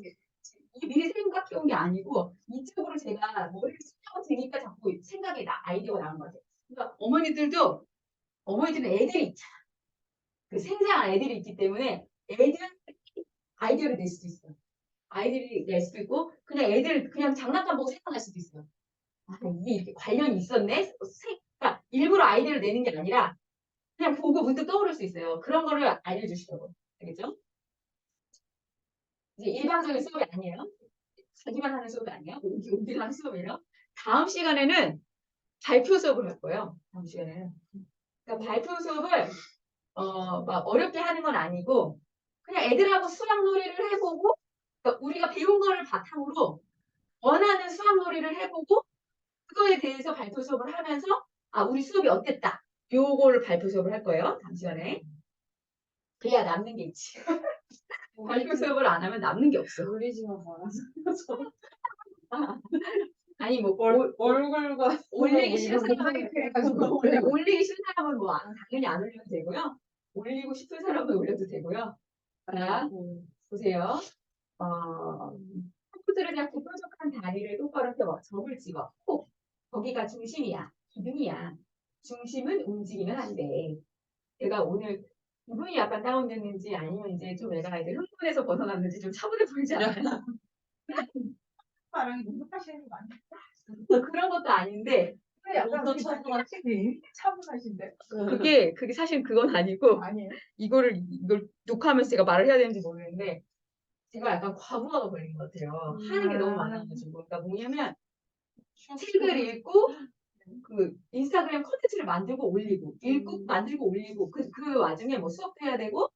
이게 미리 생각해 온 게 아니고 이쪽으로 제가 머리를 쓰려고 되니까 자꾸 생각이 아이디어가 나는 것 같아요. 그러니까 어머니들은 애들이 있잖아. 그 생생한 애들이 있기 때문에 애들 아이디어를 낼 수도 있어. 아이들이 낼 수도 있고 그냥 애들 그냥 장난감 보고 생각할 수도 있어요. 아, 이게 이렇게 관련이 있었네? 그러니까 일부러 아이디어를 내는 게 아니라 그냥 보고 문득 떠오를 수 있어요. 그런 거를 알려주시라고. 알겠죠? 이제 일반적인 수업이 아니에요. 자기만 하는 수업이 아니에요. 우리랑 하는 수업이에요. 다음 시간에는 발표 수업을 할 거예요. 다음 시간에는. 그러니까 발표 수업을 막 어렵게 하는 건 아니고 그냥 애들하고 수학 놀이를 해보고 그러니까 우리가 배운 거를 바탕으로 원하는 수학 놀이를 해보고 그거에 대해서 발표 수업을 하면서 아 우리 수업이 어땠다. 요거를 발표 수업을 할 거예요. 다음 시간에. 그래야 남는 게 있지. 발표 수업을 안 하면 남는 게 없어. 놀리지만 말아서. 아니 뭐 얼굴과 올리기 싫은 이런 사람은 그래가지고 올리기 싫은 사람은 뭐 당연히 안 올려도 되고요. 올리고 싶은 사람은 올려도 되고요. 자 보세요. 컴퓨터를 그냥 뾰족한 다리를 똑바로 펴 점을 찍어. 콕. 거기가 중심이야. 기둥이야. 중심은 움직이면 안 돼. 내가 오늘 기분이 약간 다운됐는지 아니면 이제 좀 애가 이제 흥분해서 벗어났는지 좀 차분해 보이지 않아요? 사람이 너무 하시는 거 아니에요? 그런 것도 아닌데 약간 또 차분하신데. 그게 사실 그건 아니고 아니에요? 이걸 녹화하면서 제가 말을 해야 되는지 모르겠는데 제가 약간 과부하가 걸린 것 같아요. 하는 게 너무 많아가지고. 그러니까 뭐냐면 책을 읽고 그 인스타그램 콘텐츠를 만들고 올리고 읽고 만들고 올리고 그 와중에 뭐 수업도 해야 되고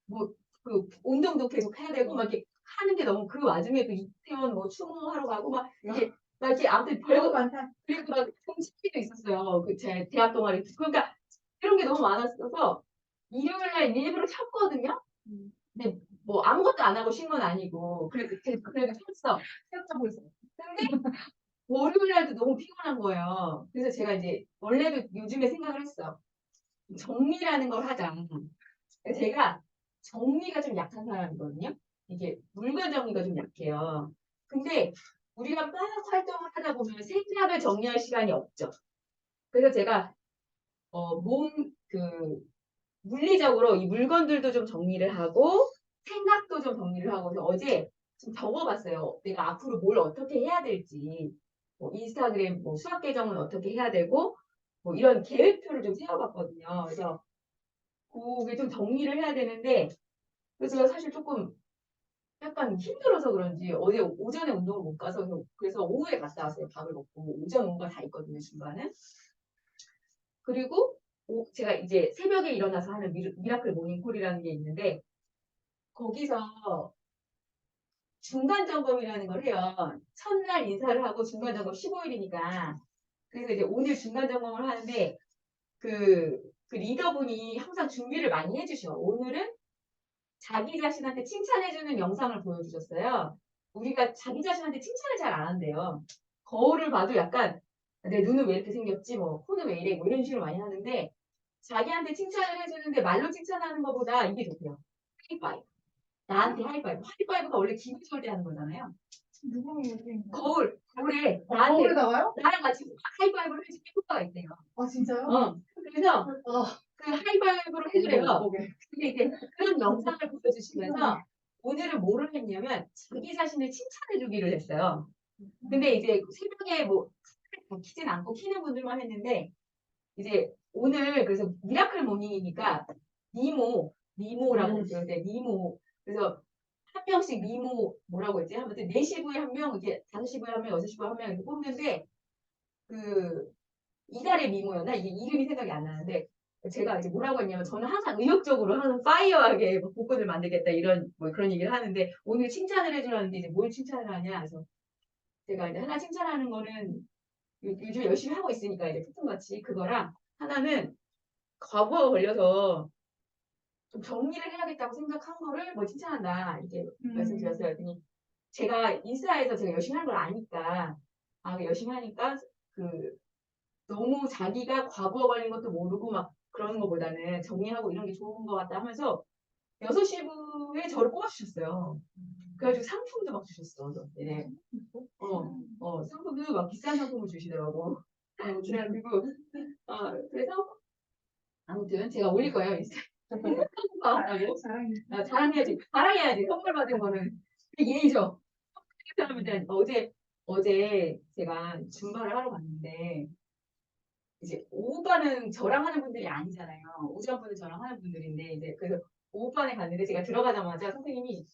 뭐 그 운동도 계속 해야 되고 막 이렇게 하는 게 너무 그 와중에 그 이태원 뭐 추모하러 가고 막 이렇게 아무튼 별거 많다. 그리고 막 동치기도 있었어요. 그 제 대학 동아리 그러니까 이런 게 너무 많았어서 일요일 날 일부러 쉬었거든요. 근데 뭐 아무것도 안 하고 쉰 건 아니고 그래도 쉬었어. 쉬었다고 했어. 근데 월요일 날도 너무 피곤한 거예요. 그래서 제가 이제 원래도 요즘에 생각을 했어. 정리라는 걸 하자. 제가 정리가 좀 약한 사람이거든요. 이게 물건 정리가 좀 약해요. 근데 우리가 막 활동을 하다 보면 생각을 정리할 시간이 없죠. 그래서 제가 물리적으로 이 물건들도 좀 정리를 하고 생각도 좀 정리를 하고 그래서 어제 좀 적어봤어요. 내가 앞으로 뭘 어떻게 해야 될지 뭐 인스타그램 뭐 수학 계정은 어떻게 해야 되고 뭐 이런 계획표를 좀 세워봤거든요. 그래서 그게 좀 정리를 해야 되는데 그래서 제가 사실 조금 약간 힘들어서 그런지 어제 오전에 운동을 못 가서 그래서 오후에 갔다 왔어요. 밥을 먹고 오전 오후가 다 있거든요. 중간에. 그리고 제가 이제 새벽에 일어나서 하는 미라클 모닝콜이라는 게 있는데 거기서 중간 점검이라는 걸 해요. 첫날 인사를 하고 중간 점검 15일이니까. 그래서 이제 오늘 중간 점검을 하는데 그 리더분이 항상 준비를 많이 해주셔. 오늘은 자기 자신한테 칭찬해주는 영상을 보여주셨어요. 우리가 자기 자신한테 칭찬을 잘 안 한대요. 거울을 봐도 약간 내 눈은 왜 이렇게 생겼지, 뭐 코는 왜 이래, 뭐 이런 식으로 많이 하는데 자기한테 칭찬을 해주는데 말로 칭찬하는 것보다 이게 좋대요. 하이파이브. 나한테 하이파이브. 하이파이브가 원래 기분 좋을 때 하는 거잖아요. 누구는 얘기했나요? 거울에 거울에 나한테 나와요? 나랑 같이 하이파이브를 해주는 효과가 있대요. 아 진짜요? 그래서 아, 그 하이파이브를 해줘요. 근데 이제 그런 영상을 보여주시면서 오늘은 뭐를 했냐면 자기 자신을 칭찬해 주기를 했어요. 근데 이제 새벽에 뭐 다 키진 않고 키는 분들만 했는데 이제 오늘 그래서 미라클 모닝이니까 니모라고 그러는데 니모 그래서 한 명씩 니모 뭐라고 했지? 아무튼 4시 부에 한 명, 이게 5시 부에 한 명, 6시 부에 한 명 이렇게 뽑는데 그 이달의 미모였나? 이게 이름이 생각이 안 나는데 제가 이제 뭐라고 했냐면 저는 항상 의욕적으로 항상 파이어하게 뭐 복권을 만들겠다 이런 뭐 그런 얘기를 하는데 오늘 칭찬을 해주라는데 이제 뭘 칭찬을 하냐 그래서 제가 이제 하나 칭찬하는 거는 요즘 열심히 하고 있으니까 이제 폭풍같이 그거랑 하나는 과부하가 걸려서 좀 정리를 해야겠다고 생각한 거를 뭐 칭찬한다 이렇게 말씀드렸어요. 그랬더니 제가 인스타에서 제가 열심히 하는 걸 아니까 열심히 하니까 그 너무 자기가 과부하 걸린 것도 모르고 막 그러는 것보다는 정리하고 이런 게 좋은 것 같다 하면서 6시 부에 저를 뽑아주셨어요. 그래가지고 상품도 막 주셨어. 네. 상품도 막 비싼 상품을 주시더라고. 그래가지고, 그래서 아무튼 제가 올릴 거예요. 인스타에. 하고 사랑해. 자랑해야지. 자랑해야지. 선물 받은 거는 예의죠. 사람한테 어제 제가 줌바를 하러 갔는데 이제 오후반은 저랑 하는 분들이 아니잖아요. 오전반은 저랑 하는 분들인데 이제 그래서 오후반에 갔는데 제가 들어가자마자 선생님이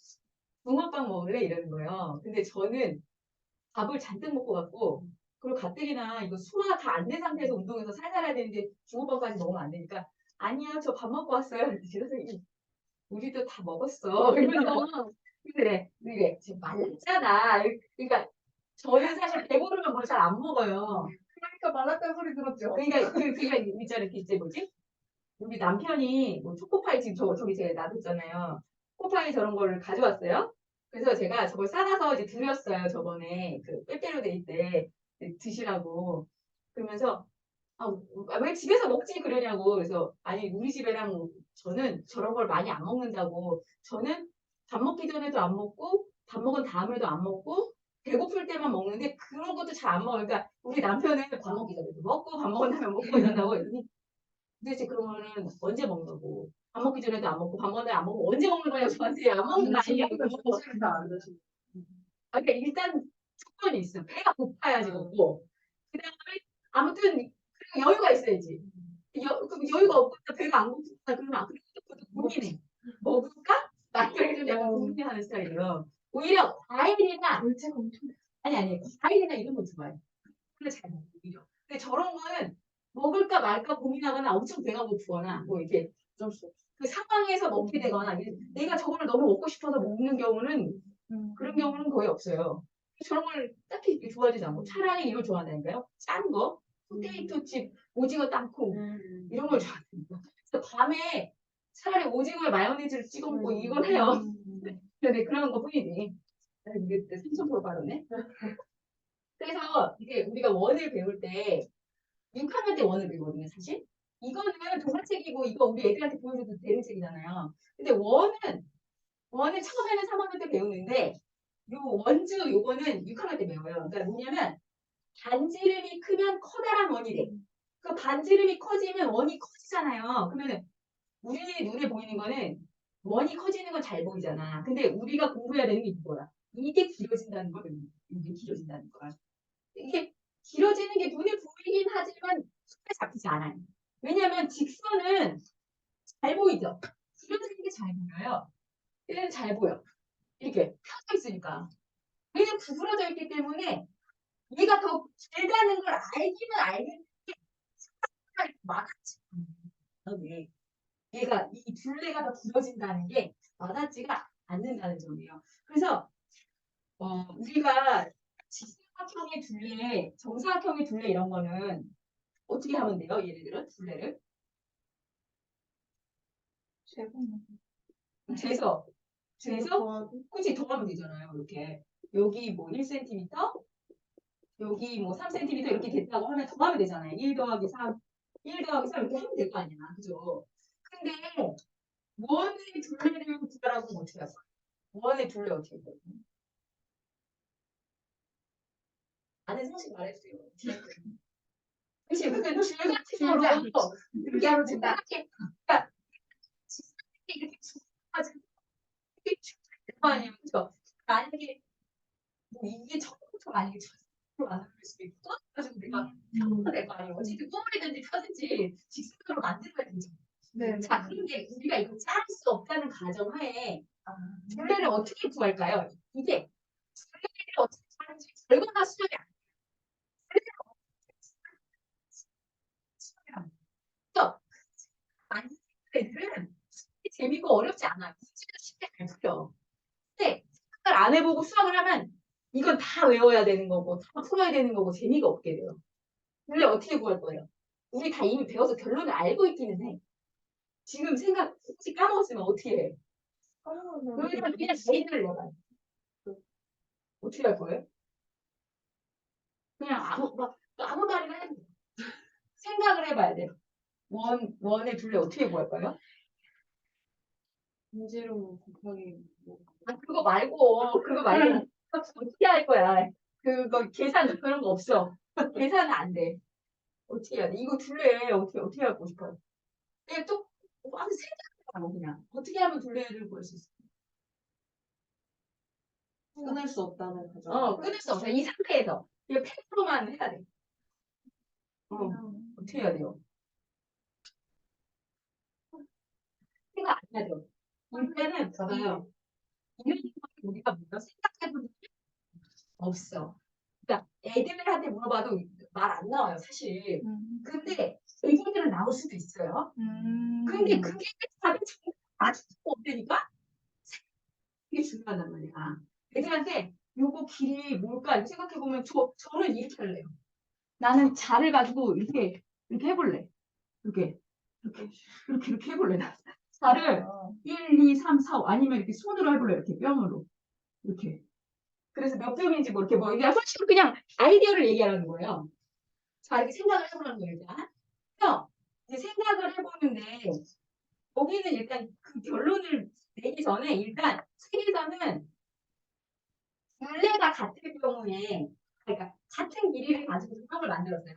붕어빵 먹을래 이러는 거예요. 근데 저는 밥을 잔뜩 먹고 갔고 그리고 가뜩이나 이거 소화 다 안 된 상태에서 운동해서 살살해야 되는데 붕어빵까지 먹으면 안 되니까 아니야 저 밥 먹고 왔어요. 그랬더니 선생님이 우리도 다 먹었어. 이러면서 그래 지금 말랐잖아. 그러니까 저는 사실 배부르면 뭘 잘 안 먹어요. 그러니까 말랐다는 소리 들었죠. 그러니까 그게 있잖아요. 이제 뭐지? 우리 남편이 뭐 초코파이 지금 저기 제가 놔뒀잖아요. 초코파이 저런 거를 가져왔어요. 그래서 제가 저걸 싸가서 이제 드렸어요. 저번에 그 빼빼로 데이 때 드시라고. 그러면서 왜 집에서 먹지 그러냐고. 그래서 아니 우리 집에랑 저는 저런 걸 많이 안 먹는다고. 저는 밥 먹기 전에도 안 먹고 밥 먹은 다음에도 안 먹고 배고플 때만 먹는데 그런 것도 잘 안 먹어요. 그러니까 우리 남편은 밥 먹기 전에도 먹고 밥 먹은 다음에 먹고 이런다고 했더니 도대체 그러면은 언제 먹냐고. 밥 먹기 전에도 안 먹고 밥 먹은 다음에 안 먹고 언제 먹는 거냐고 저한테 안 먹는 거 아니냐고. 다안 드시고. 그러니까 일단 조건이 있어. 배가 고파야지 먹고. 그다음에 아무튼 그리고 여유가 있어야지. 그럼 여유가 없고 배가 안 고프다 그러면 그것도 고민해. 먹을까? 막 이렇게 좀 약간 고민하는 스타일이에요. 오히려 과일이나 물체가 엄청. 아니 과일이나 이런 거 좋아해. 그래 잘 먹고 오히려. 근데 저런 거는 먹을까 말까 고민하거나 엄청 배가 고프거나 뭐 이렇게 어쩔 수 없어. 그 상황에서 먹게 되거나 내가 저거를 너무 먹고 싶어서 먹는 경우는 그런 경우는 거의 없어요. 저런 걸 딱히 이렇게 좋아하지 않고 차라리 이걸 좋아한다니까요. 짠 거, 포테이토칩, 오징어 땅콩 이런 걸 좋아합니다. 그래서 밤에 차라리 오징어에 마요네즈를 찍어 먹고 이걸 해요. 근데 그런 거 뿐이지. 이게 3,000% 빠르네. 그래서 이게 우리가 원을 배울 때 6학년 때 원을 배우거든요, 사실. 이거는 동화책이고 이거 우리 애들한테 보여줘도 되는 책이잖아요. 근데 원은 처음에는 3학년 때 배우는데 요 원주 요거는 6학년 때 배워요. 그러니까 뭐냐면 반지름이 크면 커다란 원이 돼. 그 반지름이 커지면 원이 커지잖아요. 그러면은 우리 눈에 보이는 거는 원이 커지는 건 잘 보이잖아. 근데 우리가 공부해야 되는 게 이거야. 이게 길어진다는 거 이게 길어진다는 거야. 이게 길어지는 게 눈에 보이긴 하지만 손에 잡히지 않아요. 왜냐하면 직선은 잘 보이죠. 길어지는 게 잘 보여요. 얘는 잘 보여. 이렇게 펴져 있으니까. 얘는 구부러져 있기 때문에 얘가 더 길다는 걸 알기는 알겠는데 와닿지 않아요. 얘가 이 둘레가 더 길어진다는 게 와닿지가 않는다는 점이에요. 그래서 우리가 직사각형의 둘레, 정사각형의 둘레 이런 거는 어떻게 하면 돼요? 얘네들은 둘레를 제곱만. 재서 더하고. 굳이 더하면 되잖아요. 이렇게 여기 뭐 1cm, 여기 뭐 3cm 이렇게 됐다고 하면 더하면 되잖아요. 1 더하기 3, 1 더하기 3 이렇게 하면 될 거 아니야. 그죠? 근데 원의 둘레를 구하라고 하면 어떻게 할까요? 원의 둘레 어떻게 해요? 아는 상식 말해주세요. 그치? 그러니까 줄 같은 거로 이렇게 길어진다. 그러니까 이렇게 가지고 이렇게 줄거 아니에요. 그죠? 만약에 뭐 이게 처음부터 만약에 첫으로 만들 수도 있고 가지고 내가 처음부터 낼거 아니에요. 어쨌든 꼬물이든지 펴든지 직선으로 만들어야 되죠. 네. 자, 그런데 우리가 이거 짤 수 없다는 가정하에 둘레를 어떻게 구할까요? 이게 둘레를 어떻게 구하는지 결과가 수정이 안 돼요. 만든 애들은 재밌고 어렵지 않아. 문제도 쉽게 잘 풀려. 근데 생각을 안 해보고 수학을 하면 이건 다 외워야 되는 거고 다 풀어야 되는 거고 재미가 없게 돼요. 원래 어떻게 구할 거예요? 우리 다 이미 배워서 결론을 알고 있기는 해. 지금 생각 혹시 까먹었으면 어떻게 해? 그러면 그냥 개인을 내봐요. 어떻게 할 거예요? 그냥 아무 말이나 해도 돼요. 생각을 해봐야 돼요. 원의 둘레 어떻게 구할까요? 문제로 곱하기 뭐. 그거 말고 어떻게 할 거야? 그거 계산 그런 거 없어. 계산은 안 돼. 어떻게 해야 돼? 이거 둘레 어떻게 하고 싶어요? 그냥 또 생각 그냥 어떻게 하면 둘레를 구할 수 있어? 끊을 수 없다는 가정. 끊을 수 없어. 이 상태에서 이거 100%만 해야 돼. 어떻게 해야 돼요? 생각 안 해야 돼요. 이때는 봐봐요. 이런 거 우리가 뭔가 생각해본 적이 없어. 그러니까 애들한테 물어봐도 말 안 나와요, 사실. 근데 애기들은 나올 수도 있어요. 근데 그게 답이 정말 아직도 없다니까? 이게 중요하단 말이야. 애들한테 요거 길이 뭘까 이렇게 생각해보면 저는 이렇게 할래요. 나는 자를 가지고 이렇게 해볼래. 이렇게 해볼래. 나. 자를 1, 2, 3, 4, 5 아니면 이렇게 손으로 해볼래. 이렇게 뺨으로. 이렇게. 그래서 몇 점인지 뭐 이렇게 뭐 이게 훨씬 그냥 아이디어를 얘기하는 거예요. 자, 이렇게 생각을 해보는 거예요, 일단. 그래서 이제 생각을 해보는데 거기는 일단 그 결론을 내기 전에 일단 책에서는 둘레가 같을 경우에 그러니까 같은 길이를 가지고 도형을 만들었어요.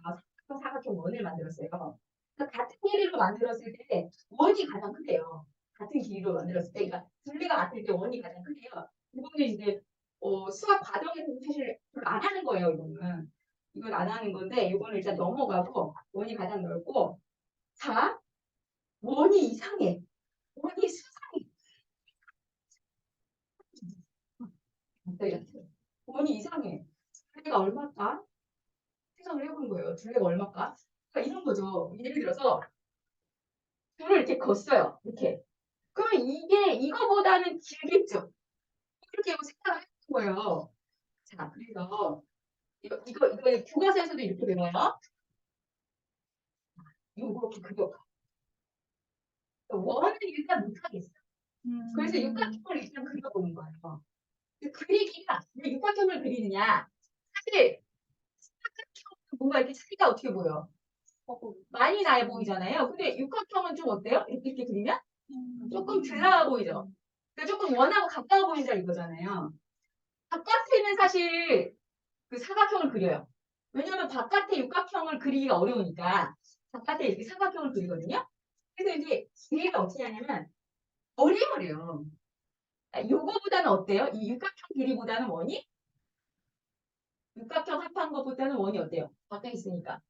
사각형 원을 만들었어요. 그러니까 같은 길이로 만들었을 때 원이 가장 크대요. 같은 길이로 만들었을 때, 그러니까 둘레가 같을 때 원이 가장 크대요. 이거는 이제 수학 과정에서 사실 별로 안 하는 거예요. 이건 안 하는 건데 이거는 일단 넘어가고 원이 가장 넓고 자 원이 이상해. 원이 수상해. 원이 이상해. 둘레가 얼마일까? 생각을 해본 거예요. 둘레가 얼마일까? 그러니까 이런 거죠. 예를 들어서 줄을 이렇게 걷어요. 이렇게. 그러면 이게 이거보다는 길겠죠. 이렇게 생각을 해본 거예요. 자, 그래서 이거 교과서에서도 이렇게 배워요. 이렇게 그려. 원은 일단 못하겠어. 그래서 육각형을 일단 그려보는 거예요. 그리기가 왜 육각형을 그리느냐? 사실 삼각형은 뭔가 이렇게 차이가 어떻게 보여? 많이 나요 보이잖아요. 근데 육각형은 좀 어때요? 이렇게 그리면 조금 덜 나와 보이죠? 그러니까 조금 원하고 가까워 보인다 이거잖아요. 바깥에는 사실 그 사각형을 그려요. 왜냐하면 바깥에 육각형을 그리기가 어려우니까 바깥에 이렇게 사각형을 그리거든요. 그래서 이제 길이가 어떻게 하냐면 어려워요. 요거보다는 어때요? 이 육각형 길이보다는 원이? 육각형 합한 것보다는 원이 어때요? 밖에 있으니까.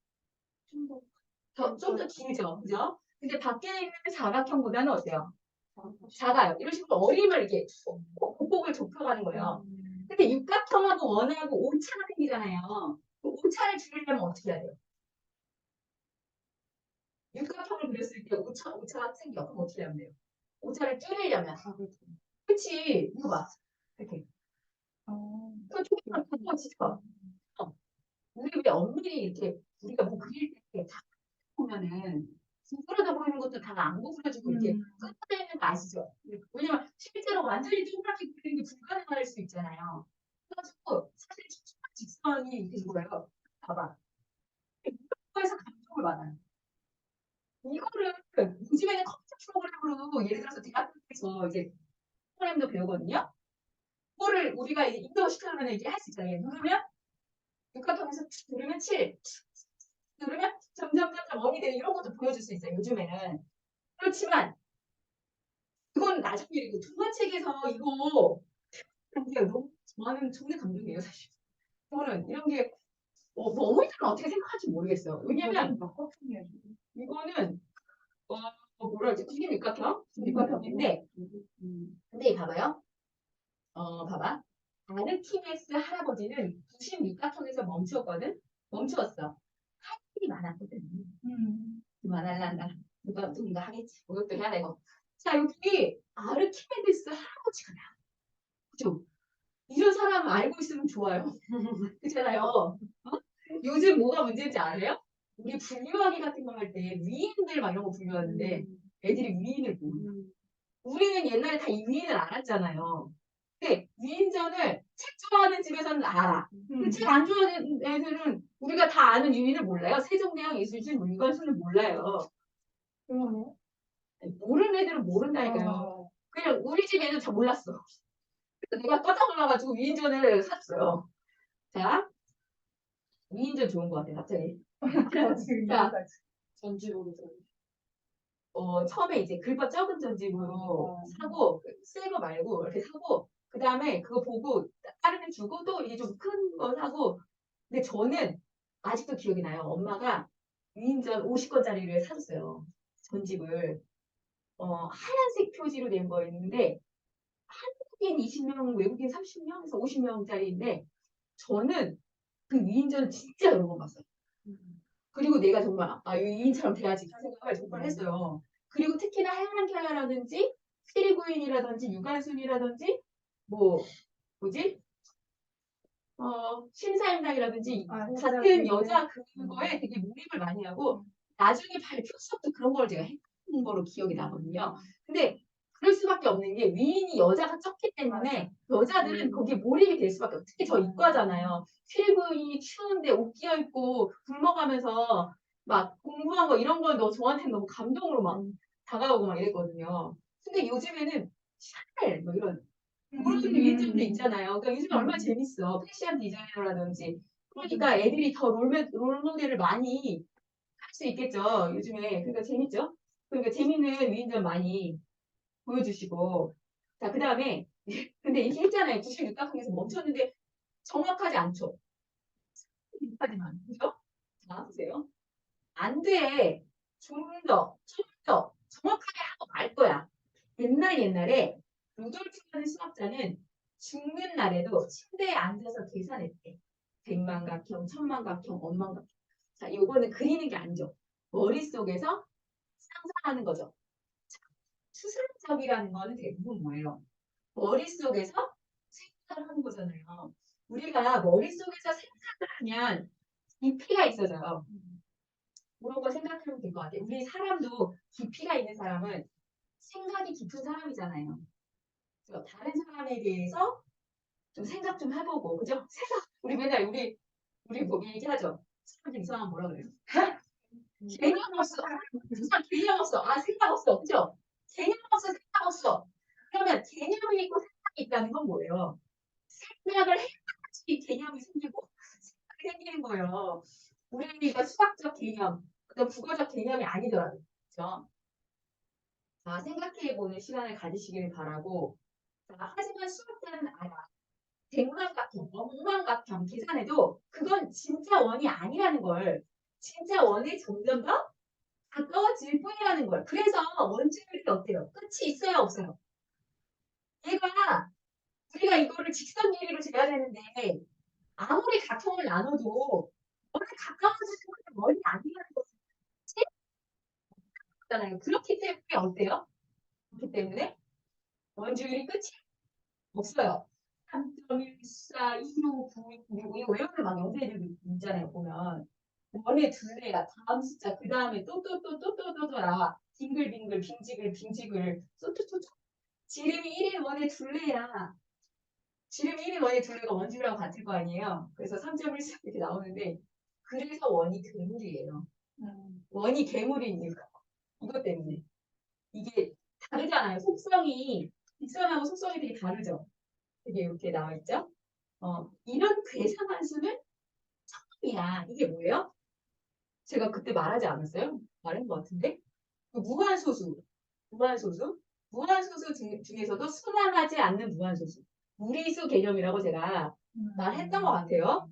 좀 더 길죠. 그죠? 근데 밖에 있는 사각형보다는 어때요? 작아요. 이런 식으로 어림을 이렇게 곱곡을 좁혀가는 거예요. 근데 육각형하고 원하고 오차가 생기잖아요. 그 오차를 줄이려면 어떻게 해야 돼요? 육각형을 그렸을 때 오차가 생겨. 그럼 어떻게 하면 돼요? 오차를 줄이려면. 그치? 이거 봐. 이렇게. 그거 조금만 바꿔지죠. 우리 왜 엄밀히 이렇게 우리가 뭐 그릴 때다 보면은 구부러져 보이는 것도 다 안 구부러지고 이렇게 끊어져 있는 거 아시죠? 왜냐면 실제로 완전히 동그랗게 그리는 게 불가능할 수 있잖아요. 그래가지고 사실 직선이 이렇게 뭐예요? 봐봐. 이거에서 감정을 받아요. 이거를 요즘에는 컴퓨터 프로그램으로 예를 들어서 대학교에서 이제 프로그램도 배우거든요. 그거를 우리가 이제 인도 시켜놓으면 이게 할 수 있잖아요. 누르면 육각형에서 누르면 7, 누르면 점점 원이 되는 이런 것도 보여줄 수 있어요. 요즘에는. 그렇지만 그건 나중 일이고 두 번째 책에서 이거 이게 너무 저는 정말 감동이에요 사실. 저는 이런 게 어머니들은 어떻게 생각할지 모르겠어요. 왜냐면 이거는 뭐라 그러지? 구십육각형? 육각형인데 근데 봐봐요. 봐봐. 아르키메스 할아버지는 96각형에서 멈추었거든? 멈추었어. 할 일이 많았거든. 그만할란다. 누가 하겠지. 이것도 해야 되고. 자, 여기 아르키메데스 할아버지가 나. 그죠? 이런 사람 알고 있으면 좋아요. 그렇잖아요. 요즘 뭐가 문제인지 아세요? 우리 분류하기 같은 거 할 때 위인들 막 이런 거 분류하는데 애들이 위인을 모르. 우리는 옛날에 다 이 위인을 알았잖아요. 근데 위인전을 책 좋아하는 집에서는 알아. 근데 책 안 좋아하는 애들은 우리가 다 아는 위인을 몰라요. 세종대왕 이순신 문관수는 몰라요. 모르는 애들은 모른다니까요. 그냥 우리 집 애는 다 몰랐어. 그래서 내가 깜짝 놀라가지고 위인전을 샀어요. 자, 위인전 좋은 것 같아, 갑자기. 자, 전주로 처음에 이제 글밥 적은 전집으로 사고, 새 거 말고 이렇게 사고, 그 다음에 그거 보고 다른 애 주고 또 이게 좀 큰 거 사고. 근데 저는 아직도 기억이 나요. 엄마가 위인전 50권짜리를 사줬어요. 전집을. 하얀색 표지로 된 거였는데, 한국인 20명, 외국인 30명, 에서 50명짜리인데, 저는 그 위인전을 진짜 여러 번 봤어요. 그리고 내가 정말 위인처럼 돼야지 그 생각을 정말 했어요. 그리고 특히나 하얀캐라든지 피리부인이라든지 유관순이라든지 뭐 뭐지 심사임당이라든지 같은 여자 그거에 되게 몰입을 많이 하고 나중에 발표 수업도 그런 걸 제가 했던 거로 기억이 나거든요. 근데 그럴 수밖에 없는 게 위인이 여자가 적기 때문에 여자들은 거기에 몰입이 될 수밖에 없어요. 특히 저 이과잖아요. 피리부인이 추운데 옷 끼어 입고 굶어가면서 막 공부한 거 이런 거 저한테는 너무 감동으로 막 다가오고 막 이랬거든요. 근데 요즘에는 샤넬 뭐 이런 그런 위인전도 있잖아요. 그러니까 요즘에 얼마나 재밌어. 패션 디자이너라든지. 그러니까 애들이 더 롤모델을 많이 할 수 있겠죠. 요즘에. 그러니까 재밌죠. 그러니까 재밌는 위인전 많이 보여주시고. 자, 그 다음에 근데 이렇게 했잖아요. 96학년에서 멈췄는데 정확하지 않죠. 하지만 그죠? 자, 보세요. 안 돼. 좀 더 정확하게 하고 말 거야. 옛날에 루돌프라는 수학자는 죽는 날에도 침대에 앉아서 계산했대. 백만각형, 천만각형, 억만각형. 자, 요거는 그리는 게 아니죠. 머릿속에서 상상하는 거죠. 추상적이라는 거는 대부분 뭐예요? 머릿속에서 생각을 하는 거잖아요. 우리가 머릿속에서 생각을 하면 깊이가 있어져요. 그런 거 생각하면 될 것 같아요. 우리 사람도 깊이가 있는 사람은 생각이 깊은 사람이잖아요. 그래서 다른 사람에 대해서 좀 생각 좀 해보고, 그죠? 우리 맨날 우리 뭐 얘기하죠. 사람들 이상한 뭐라 그래요? 개념 없어. 무슨 개념 없어. 생각 없어. 그죠? 개념 없어. 생각 없어. 그러면 개념이 있고 생각이 있다는 건 뭐예요? 생각을 해야지 개념이 생기고 생각이 생기는 거예요. 우리가 수학적 개념, 어떤 국어적 개념이 아니더라도. 그죠? 자, 생각해보는 시간을 가지시길 바라고. 자, 하지만 수학자는 알아. 백만각형, 억만각형 계산해도 그건 진짜 원이 아니라는 걸, 진짜 원에 점점 더 가까워질 뿐이라는 걸. 그래서 원주율이 어때요? 끝이 있어요, 없어요? 얘가 우리가 이거를 직선 길이로 재야 되는데 아무리 각형을 나눠도 원에 가까워지는 건 원이 아니라는 거잖아요. 그렇기 때문에 어때요? 그렇기 때문에 원주율이 끝이 없어요. 3.14, 2호, 9, 6 이거 외우는 막 영재들이 있잖아요. 보면 원의 둘레야. 다음 숫자 그 다음에 또 나와. 빙글빙글 빙지글 빙지글 쏘투투 지름이 1인 원의 둘레야. 지름이 1인 원의 둘레가 원주율하고 같을 거 아니에요. 그래서 3.14 이렇게 나오는데 그래서 원이 괴물이에요. 원이 괴물인 이유가 이것 때문에 이게 다르잖아요. 속성이 직선하고 속성이 되게 다르죠. 되게 이렇게 나와 있죠. 이런 괴상한수는 처음이야. 이게 뭐예요? 제가 그때 말하지 않았어요? 말한 것 같은데? 그 무한소수, 무한소수, 무한소수 중에서도 순환하지 않는 무한소수. 무리수 개념이라고 제가 말했던 것 같아요.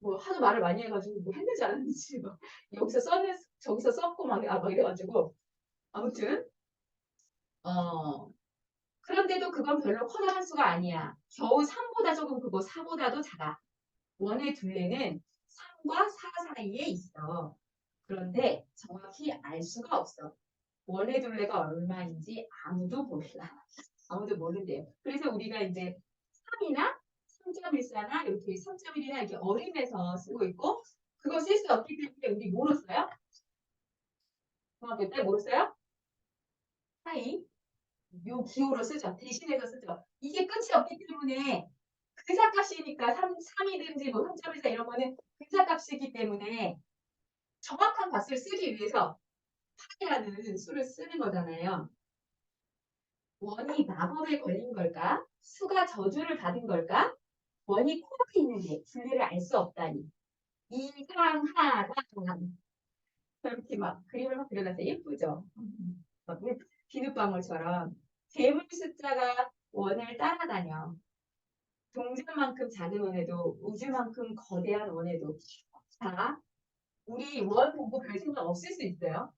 뭐 하도 말을 많이 해가지고 뭐 했는지 안 했는지 막 여기서 썼는 저기서 썼고 막 이래가지고 아무튼 그런데도 그건 별로 커다란 수가 아니야. 겨우 3보다 조금 크고 4보다도 작아. 원의 둘레는 3과 4 사이에 있어. 그런데 정확히 알 수가 없어. 원의 둘레가 얼마인지 아무도 몰라. 아무도 모른대요. 그래서 우리가 이제 3이나 3.14나 이렇게 3.1이나 이렇게 어림에서 쓰고 있고 그거 쓸 수 없기 때문에 우리 뭐로 써요? 중학교 때 뭐로 써요? 사이. 요 기호로 쓰죠. 대신해서 쓰죠. 이게 끝이 없기 때문에 근사값이니까 3이든지 뭐 3.14 이런 거는 근사값이기 때문에 정확한 값을 쓰기 위해서 파이라는 수를 쓰는 거잖아요. 원이 마법에 걸린 걸까? 수가 저주를 받은 걸까? 원이 코앞에 있는데 분리를 알 수 없다니. 이상하다. 이렇게 막 그림을 막 그려놨어요. 예쁘죠? 막 비눗방울처럼 재물 숫자가 원을 따라다녀. 동전만큼 작은 원에도 우주만큼 거대한 원에도. 자, 우리 원 보고 별 생각 없을 수 있어요.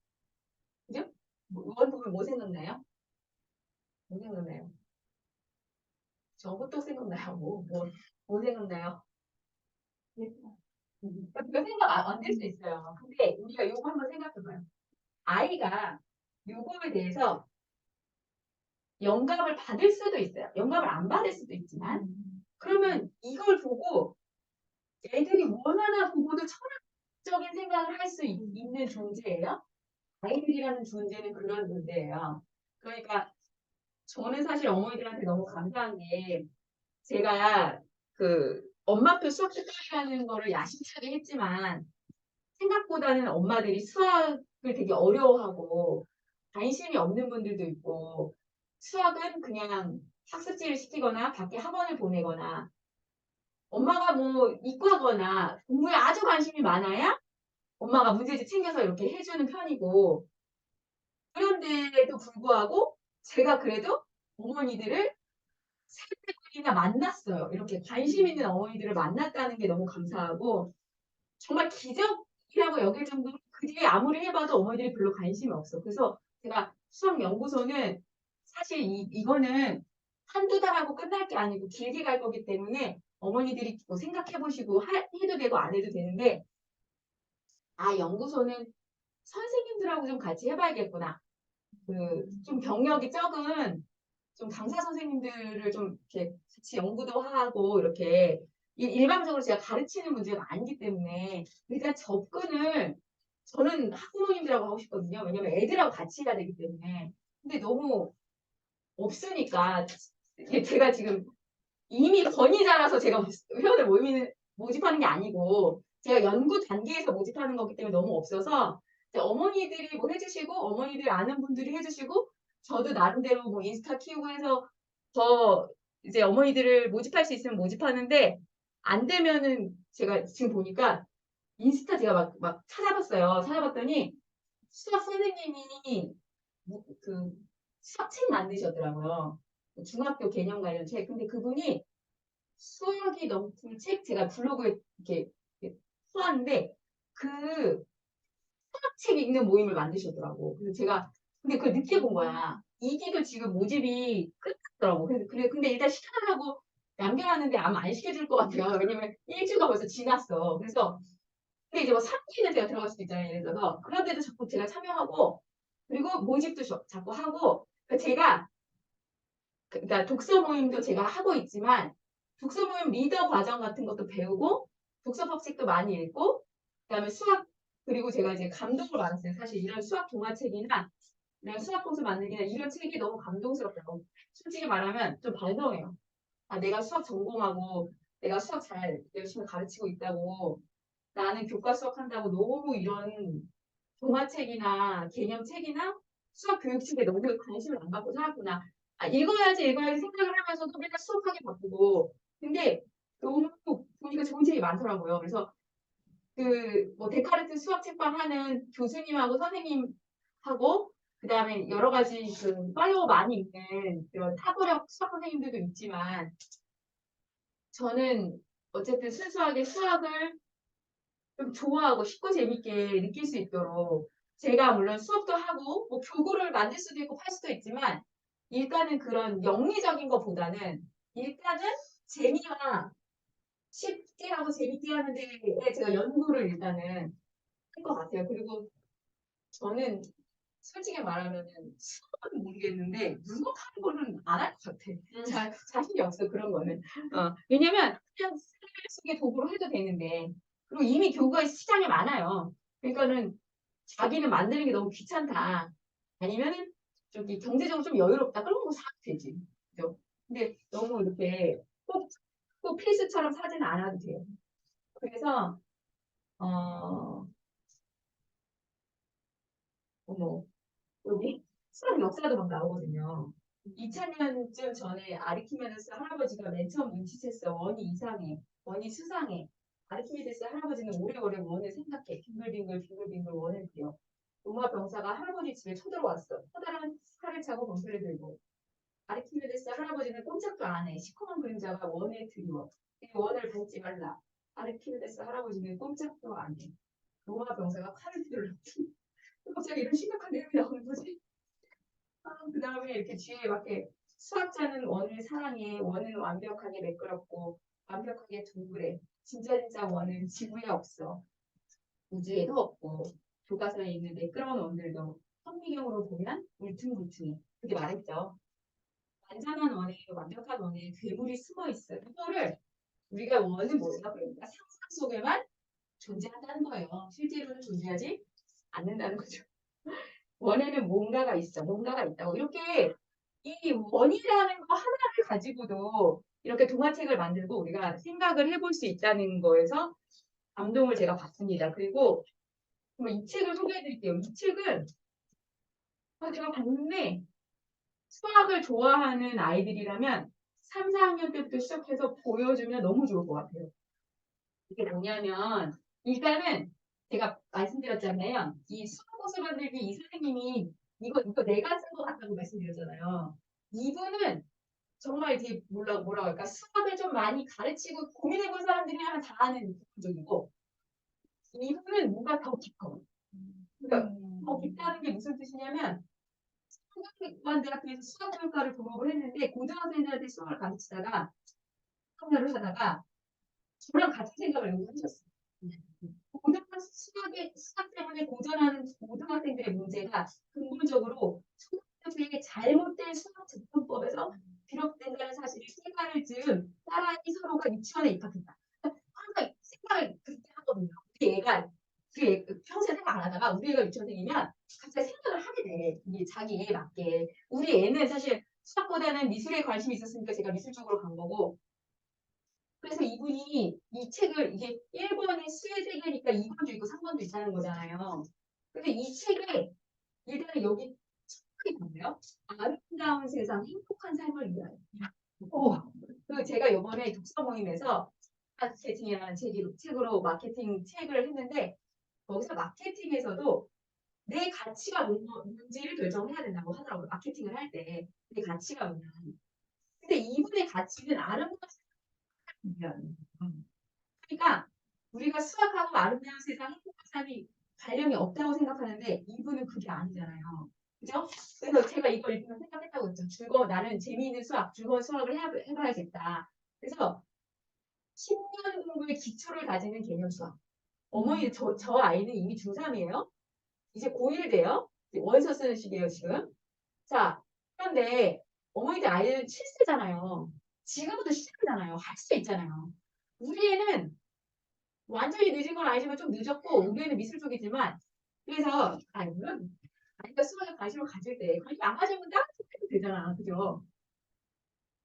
그죠? 원 보면 뭐 생각나요? 뭐 생각나요? 저부터 생각나요. 뭐 생각나요? 별 생각 안 될 수 있어요. 근데 우리가 요거 한번 생각해봐요. 아이가 요거에 대해서 영감을 받을 수도 있어요. 영감을 안 받을 수도 있지만. 그러면 이걸 보고 애들이 원하나 보고도 철학적인 생각을 할 수 있는 존재예요. 아이들이라는 존재는 그런 존재예요. 그러니까 저는 사실 어머니들한테 너무 감사한 게 제가 그 엄마표 수학 특강이라는 거를 야심차게 했지만 생각보다는 엄마들이 수학을 되게 어려워하고 관심이 없는 분들도 있고 수학은 그냥 학습지를 시키거나 밖에 학원을 보내거나 엄마가 뭐 이과거나 공부에 아주 관심이 많아야 엄마가 문제집 챙겨서 이렇게 해주는 편이고 그런데도 불구하고 제가 그래도 어머니들을 세 번이나 만났어요. 이렇게 관심 있는 어머니들을 만났다는 게 너무 감사하고 정말 기적이라고 여길 정도로 그 뒤에 아무리 해봐도 어머니들이 별로 관심이 없어. 그래서 제가 수학연구소는 사실 이거는 한두 달하고 끝날 게 아니고 길게 갈 거기 때문에 어머니들이 뭐 생각해 보시고 해도 되고 안 해도 되는데 연구소는 선생님들하고 좀 같이 해봐야겠구나. 좀 경력이 적은 좀 강사 선생님들을 좀 이렇게 같이 연구도 하고 이렇게 일방적으로 제가 가르치는 문제가 아니기 때문에 일단 접근을 저는 학부모님들하고 하고 싶거든요. 왜냐면 애들하고 같이 해야 되기 때문에. 근데 너무 없으니까 이게 제가 지금 이미 권위자라서 제가 회원을 모집하는 게 아니고 제가 연구 단계에서 모집하는 거기 때문에 너무 없어서 이제 어머니들이 뭐 해주시고 어머니들 아는 분들이 해주시고 저도 나름대로 뭐 인스타 키우고 해서 더 이제 어머니들을 모집할 수 있으면 모집하는데 안 되면은 제가 지금 보니까 인스타 제가 막 찾아봤어요. 찾아봤더니 수학 선생님이 그 수학책 만드셨더라고요. 중학교 개념 관련 책. 근데 그분이 수학이 넘친 책 제가 블로그에 이렇게 써왔는데 그 수학책 읽는 모임을 만드셨더라고. 그래서 제가 근데 그걸 늦게 본 거야. 이기도 지금 모집이 끝났더라고. 근데 일단 시켜달라고 남겨놨는데 아마 안 시켜줄 것 같아요. 왜냐면 일주가 벌써 지났어. 그래서 근데 이제 뭐 3기는 제가 들어갈 수도 있잖아요. 예를 들어서 그런데도 자꾸 제가 참여하고 그리고 모집도 자꾸 하고 그러니까 제가 그러니까 독서 모임도 제가 하고 있지만 독서 모임 리더 과정 같은 것도 배우고 독서법 책도 많이 읽고 그다음에 수학 그리고 제가 이제 감동을 받았어요. 사실 이런 수학 동화책이나 이런 수학 공수 만들기나 이런 책이 너무 감동스럽다고. 솔직히 말하면 좀 반성해요. 내가 수학 전공하고 내가 수학 잘 열심히 가르치고 있다고 나는 교과 수학 한다고 너무 이런 동화책이나 개념책이나 수학 교육책에 너무 관심을 안 갖고 살았구나. 읽어야지 생각을 하면서도 맨날 수업하게 바쁘고. 근데 너무 보니까 좋은 책이 많더라고요. 그래서 뭐 데카르트 수학 책방 하는 교수님하고 선생님하고 그다음에 여러 가지 팔로워 많이 있는 그런 탁월한 수학 선생님들도 있지만 저는 어쨌든 순수하게 수학을 좀 좋아하고 쉽고 재밌게 느낄 수 있도록 제가 물론 수업도 하고 뭐 교구를 만들 수도 있고 팔 수도 있지만 일단은 그런 영리적인 것보다는 일단은 재미와 쉽게 하고 재밌게 하는 데에 제가 연구를 일단은 할 것 같아요. 그리고 저는 솔직히 말하면은 수업은 모르겠는데 문법하는 거는 안 할 것 같아. 자신이 없어 그런 거는. 왜냐면 그냥 생활 속의 도구로 해도 되는데 그리고 이미 교구가 시장에 많아요. 그러니까는 자기는 만드는 게 너무 귀찮다. 아니면은 저기 경제적으로 좀 여유롭다. 그런 거 사도 되지. 그죠? 근데 너무 이렇게 꼭 필수처럼 사지는 않아도 돼요. 그래서 어, 어머 여기 수학 역사도 막 나오거든요. 2000년쯤 전에 아르키메데스 할아버지가 맨 처음 눈치챘어. 원이 이상해. 원이 수상해. 아르키메데스 할아버지는 오래오래 원을 생각해. 빙글빙글 빙글빙글 원을 그려. 로마 병사가 할아버지 집에 쳐들어왔어. 커다란 칼을 차고 범패를 들고. 아르키메데스 할아버지는 꼼짝도 안 해. 시커먼 그림자가 원에 드리워. 이 원을 밟지 말라. 아르키메데스 할아버지는 꼼짝도 안 해. 로마 병사가 칼을 들었지. 갑자기 이런 심각한 내용이 나오는 거지. 그 다음에 이렇게 뒤에 이렇게 수학자는 원을 사랑해. 원은 완벽하게 매끄럽고 완벽하게 둥그래. 진짜 원은 지구에 없어. 우주에도 없고 교과서에 있는 매끄러운 원들도 현미경으로 보면 울퉁불퉁해. 그게 말했죠. 완전한 원에 완벽한 원에 괴물이 숨어 있어요. 이거를 우리가 원은 뭐예요? 그러니까 상상 속에만 존재한다는 거예요. 실제로는 존재하지 않는다는 거죠. 원에는 뭔가가 있어. 뭔가가 있다고. 이렇게 이 원이라는 거 하나를 가지고도 이렇게 동화책을 만들고 우리가 생각을 해볼 수 있다는 거에서 감동을 제가 받습니다. 그리고 이 책을 소개해 드릴게요. 이 책은 제가 봤는데 수학을 좋아하는 아이들이라면 3, 4학년 때부터 시작해서 보여주면 너무 좋을 것 같아요. 이게 뭐냐면 일단은 제가 말씀드렸잖아요. 이 수학 고수 만들기 이 선생님이 이거 내가 쓴 것 같다고 말씀드렸잖아요. 이분은 정말 이제 뭐라고 할까 수학을 좀 많이 가르치고 고민해본 사람들이라면 다 아는 부분적이고 이분은 뭔가 더 깊어. 그러니까 더 깊다는 게 무슨 뜻이냐면 초등학교대학교에서 수학교육과를 졸업을 했는데 고등학생들한테 수학을 가르치다가 참여를 하다가 저랑 같은 생각을 하셨어요. 수학 때문에 고전하는 고등학생들의 문제가 근본적으로 초등학교의 잘못된 수학 접근법에서 비롯된다는 사실을 생각을 즈음 따라이 서로가 유치원에 입학했다. 항상 생각을 그렇게 하거든요. 우리 애가 평소에 생각 안 하다가 우리 애가 유치원생이면 갑자기 생각을 하게 돼. 이게 자기 애에 맞게. 우리 애는 사실 수학보다는 미술에 관심이 있었으니까 제가 미술 쪽으로 간 거고 그래서 이분이 이 책을 이게 1번이 수의 세계니까 2번도 있고 3번도 있다는 거잖아요. 근데 이 책에 일단은 여기 책이 뭐예요? 아름다운 세상, 행복한 삶을 위하여. 그 제가 이번에 독서 모임에서 마케팅이라는 책으로 마케팅 책을 했는데 거기서 마케팅에서도 내 가치가 뭔지를 결정해야 된다고 하더라고요. 마케팅을 할 때 내 가치가 뭐냐. 근데 이분의 가치는 아름다운 세상이에요. 그러니까 우리가 수학하고 아름다운 세상, 행복한 삶이 관련이 없다고 생각하는데 이분은 그게 아니잖아요. 그죠? 그래서 제가 이걸 읽으면 생각했다고 했죠. 나는 재미있는 수학, 즐거운 수학을 해봐야겠다. 그래서 10년 공부의 기초를 다지는 개념 수학. 어머니, 저 아이는 이미 중3이에요. 이제 고1 돼요. 원서 쓰는 시기예요, 지금. 자, 그런데 어머니들 아이는 7세잖아요. 지금부터 시작이잖아요. 할 수 있잖아요. 우리 애는 완전히 늦은 건 아니지만 좀 늦었고 우리 애는 미술 쪽이지만 그래서 물론 아이가 수학에 관심을 가질 때 관심 안 가지면 다른 쪽 해도 되잖아. 그죠?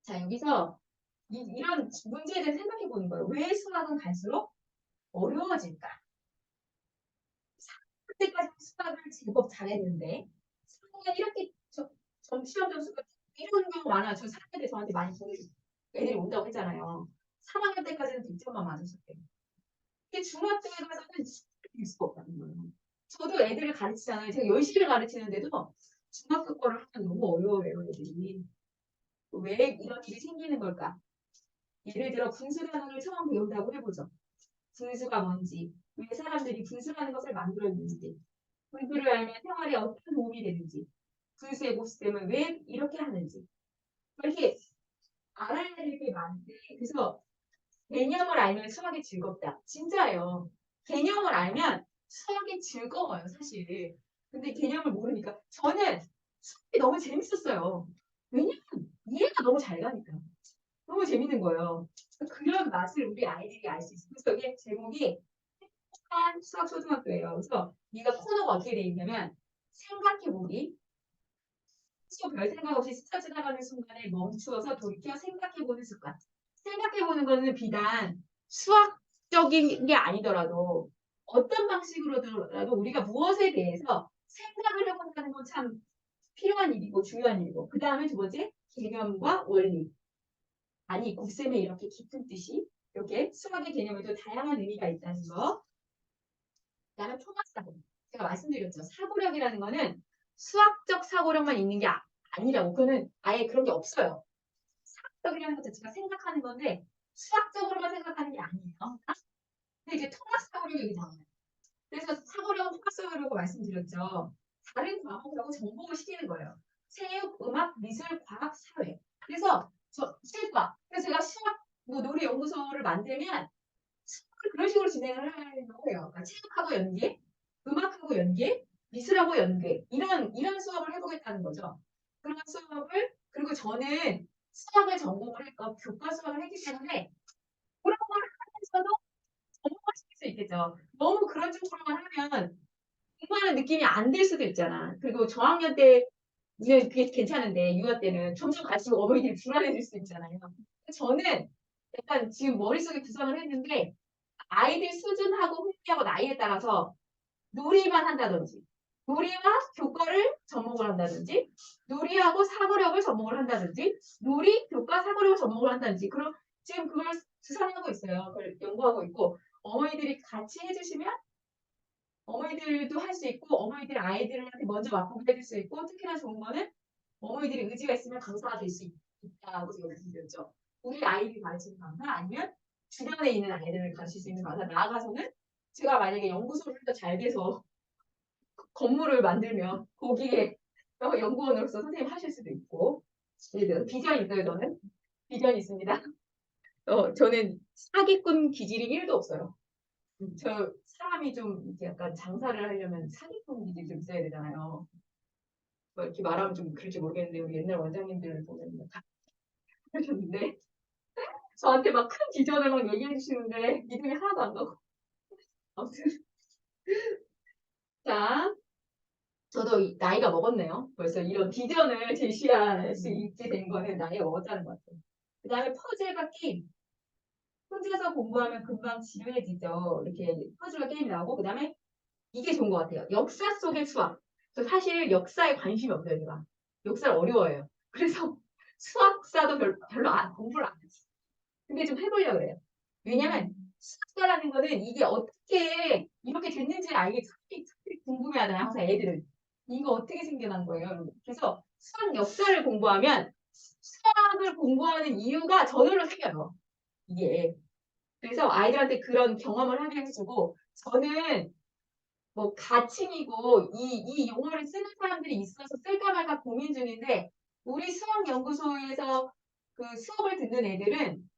자, 여기서 이런 문제에 대해서 생각해 보는 거예요. 왜 수학은 갈수록 어려워질까? 3학년 때까지 수학을 제법 잘했는데 3학년 이렇게 시험 점수가 이런 경우 많아요. 저 3학년 때 저한테 많이 보내주고 애들이 온다고 했잖아요. 3학년 때까지는 100점만 맞으셨대요. 근데 중학교에 가서는 될 수가 없다는 거예요. 저도 애들을 가르치잖아요. 제가 열심히 가르치는데도 중학교 거를 하면 너무 어려워요, 애들이. 왜 이런 일이 생기는 걸까? 예를 들어 분수 단원을 처음 배운다고 해보죠. 분수가 뭔지, 왜 사람들이 분수라는 것을 만들었는지, 분수를 알면 생활에 어떤 도움이 되는지, 분수의 모습됨을 왜 이렇게 하는지. 이렇게 알아야 될 게 많은데, 그래서 개념을 알면 수학이 즐겁다. 진짜예요. 개념을 알면 수학이 즐거워요, 사실. 근데 개념을 모르니까. 저는 수학이 너무 재밌었어요. 왜냐면 이해가 너무 잘 가니까. 너무 재밌는 거예요. 그런 맛을 우리 아이들이 알 수 있어요. 그래서 이게 제목이 행복한 수학 초등학교예요. 그래서 이가 코너가 어떻게 되어 있냐면 생각해보기. 별 생각 없이 스쳐 지나가는 순간에 멈추어서 돌이켜 생각해보는 습관. 생각해보는 거는 비단 수학적인 게 아니더라도 어떤 방식으로라도 우리가 무엇에 대해서 생각을 해본다는 건 참 필요한 일이고 중요한 일이고 그 다음에 두 번째 개념과 원리. 아니 곱셈에 이렇게 깊은 뜻이 이렇게 수학의 개념에도 다양한 의미가 있다는 거. 그다음에 통합사고. 제가 말씀드렸죠. 사고력이라는 거는 수학적 사고력만 있는 게 아니라고. 그거는 아예 그런 게 없어요. 수학적이라는 것 자체가 생각하는 건데 수학적으로만 생각하는 게 아니에요. 근데 이제 통합 사고력이 여기 나와요. 그래서 사고력은 통합 사고력이라고 말씀드렸죠. 다른 과목하고 정복을 시키는 거예요. 체육, 음악, 미술, 과학, 사회. 그래서 실과. 그래서 제가 수학 놀이 연구소를 만들면 수업을 그런 식으로 진행을 하려고 해요. 그러니까 체육하고 연계, 음악하고 연계, 미술하고 연계 이런 수업을 해보겠다는 거죠. 그런 수업을 그리고 저는 수학을 전공을 했고 교과 수학을 했기 때문에 그런 걸 하면서도 전공을 시킬 수 있겠죠. 너무 그런 쪽으로만 하면 공부하는 느낌이 안 들 수도 있잖아. 그리고 저학년 때는 그게 괜찮은데 유아 때는 점점 갈수록 어머니들이 불안해질 수 있잖아요. 저는 약간 지금 머릿속에 구상을 했는데 아이들 수준하고 흥미하고 나이에 따라서 놀이만 한다든지 놀이와 교과를 접목을 한다든지 놀이하고 사고력을 접목을 한다든지 놀이, 교과, 사고력을 접목을 한다든지 그럼 지금 그걸 구상하고 있어요. 그걸 연구하고 있고 어머니들이 같이 해주시면 어머니들도 할 수 있고 어머니들 아이들한테 먼저 맛보게 해줄 수 있고 특히나 좋은 거는 어머니들이 의지가 있으면 강사가 될 수 있다고 제가 말씀드렸죠. 우리 아이들이 가르치는 강사 아니면 주변에 있는 아이들을 가르칠 수 있는 강사 나아가서는 제가 만약에 연구소를 더 잘 돼서 건물을 만들면 거기에 연구원으로서 선생님 하실 수도 있고 예를 들어서 비전이 있어요. 저는 비전이 있습니다. 저는 사기꾼 기질이 1도 없어요. 저 사람이 좀 이렇게 약간 장사를 하려면 사기꾼 기질이 좀 있어야 되잖아요. 뭐 이렇게 말하면 좀 그럴지 모르겠는데 우리 옛날 원장님들 보면 다 그러셨는데 저한테 막 큰 비전을 막 얘기해 주시는데 믿음이 하나도 안 가고 아무튼 자 저도 나이가 먹었네요. 벌써 이런 비전을 제시할 수 있게 된 거는 나이가 먹었다는 것 같아요. 그 다음에 퍼즐과 게임. 혼자서 공부하면 금방 지루해지죠. 이렇게 퍼즐과 게임이 나오고 그 다음에 이게 좋은 것 같아요. 역사 속의 수학. 저 사실 역사에 관심이 없어요. 제가. 역사를 어려워해요. 그래서 수학사도 별로 공부를 안 했어요. 근데 좀 해보려고 그래요. 왜냐면 수학자라는 거는 이게 어떻게 이렇게 됐는지 알게 특히 궁금해하잖아요. 항상 애들은. 이거 어떻게 생겨난 거예요? 그래서 수학 역사를 공부하면 수학을 공부하는 이유가 저절로 생겨요. 이게. 그래서 아이들한테 그런 경험을 하게 해주고 저는 뭐 가칭이고 이 용어를 쓰는 사람들이 있어서 쓸까 말까 고민 중인데 우리 수학연구소에서 그 수업을 듣는 애들은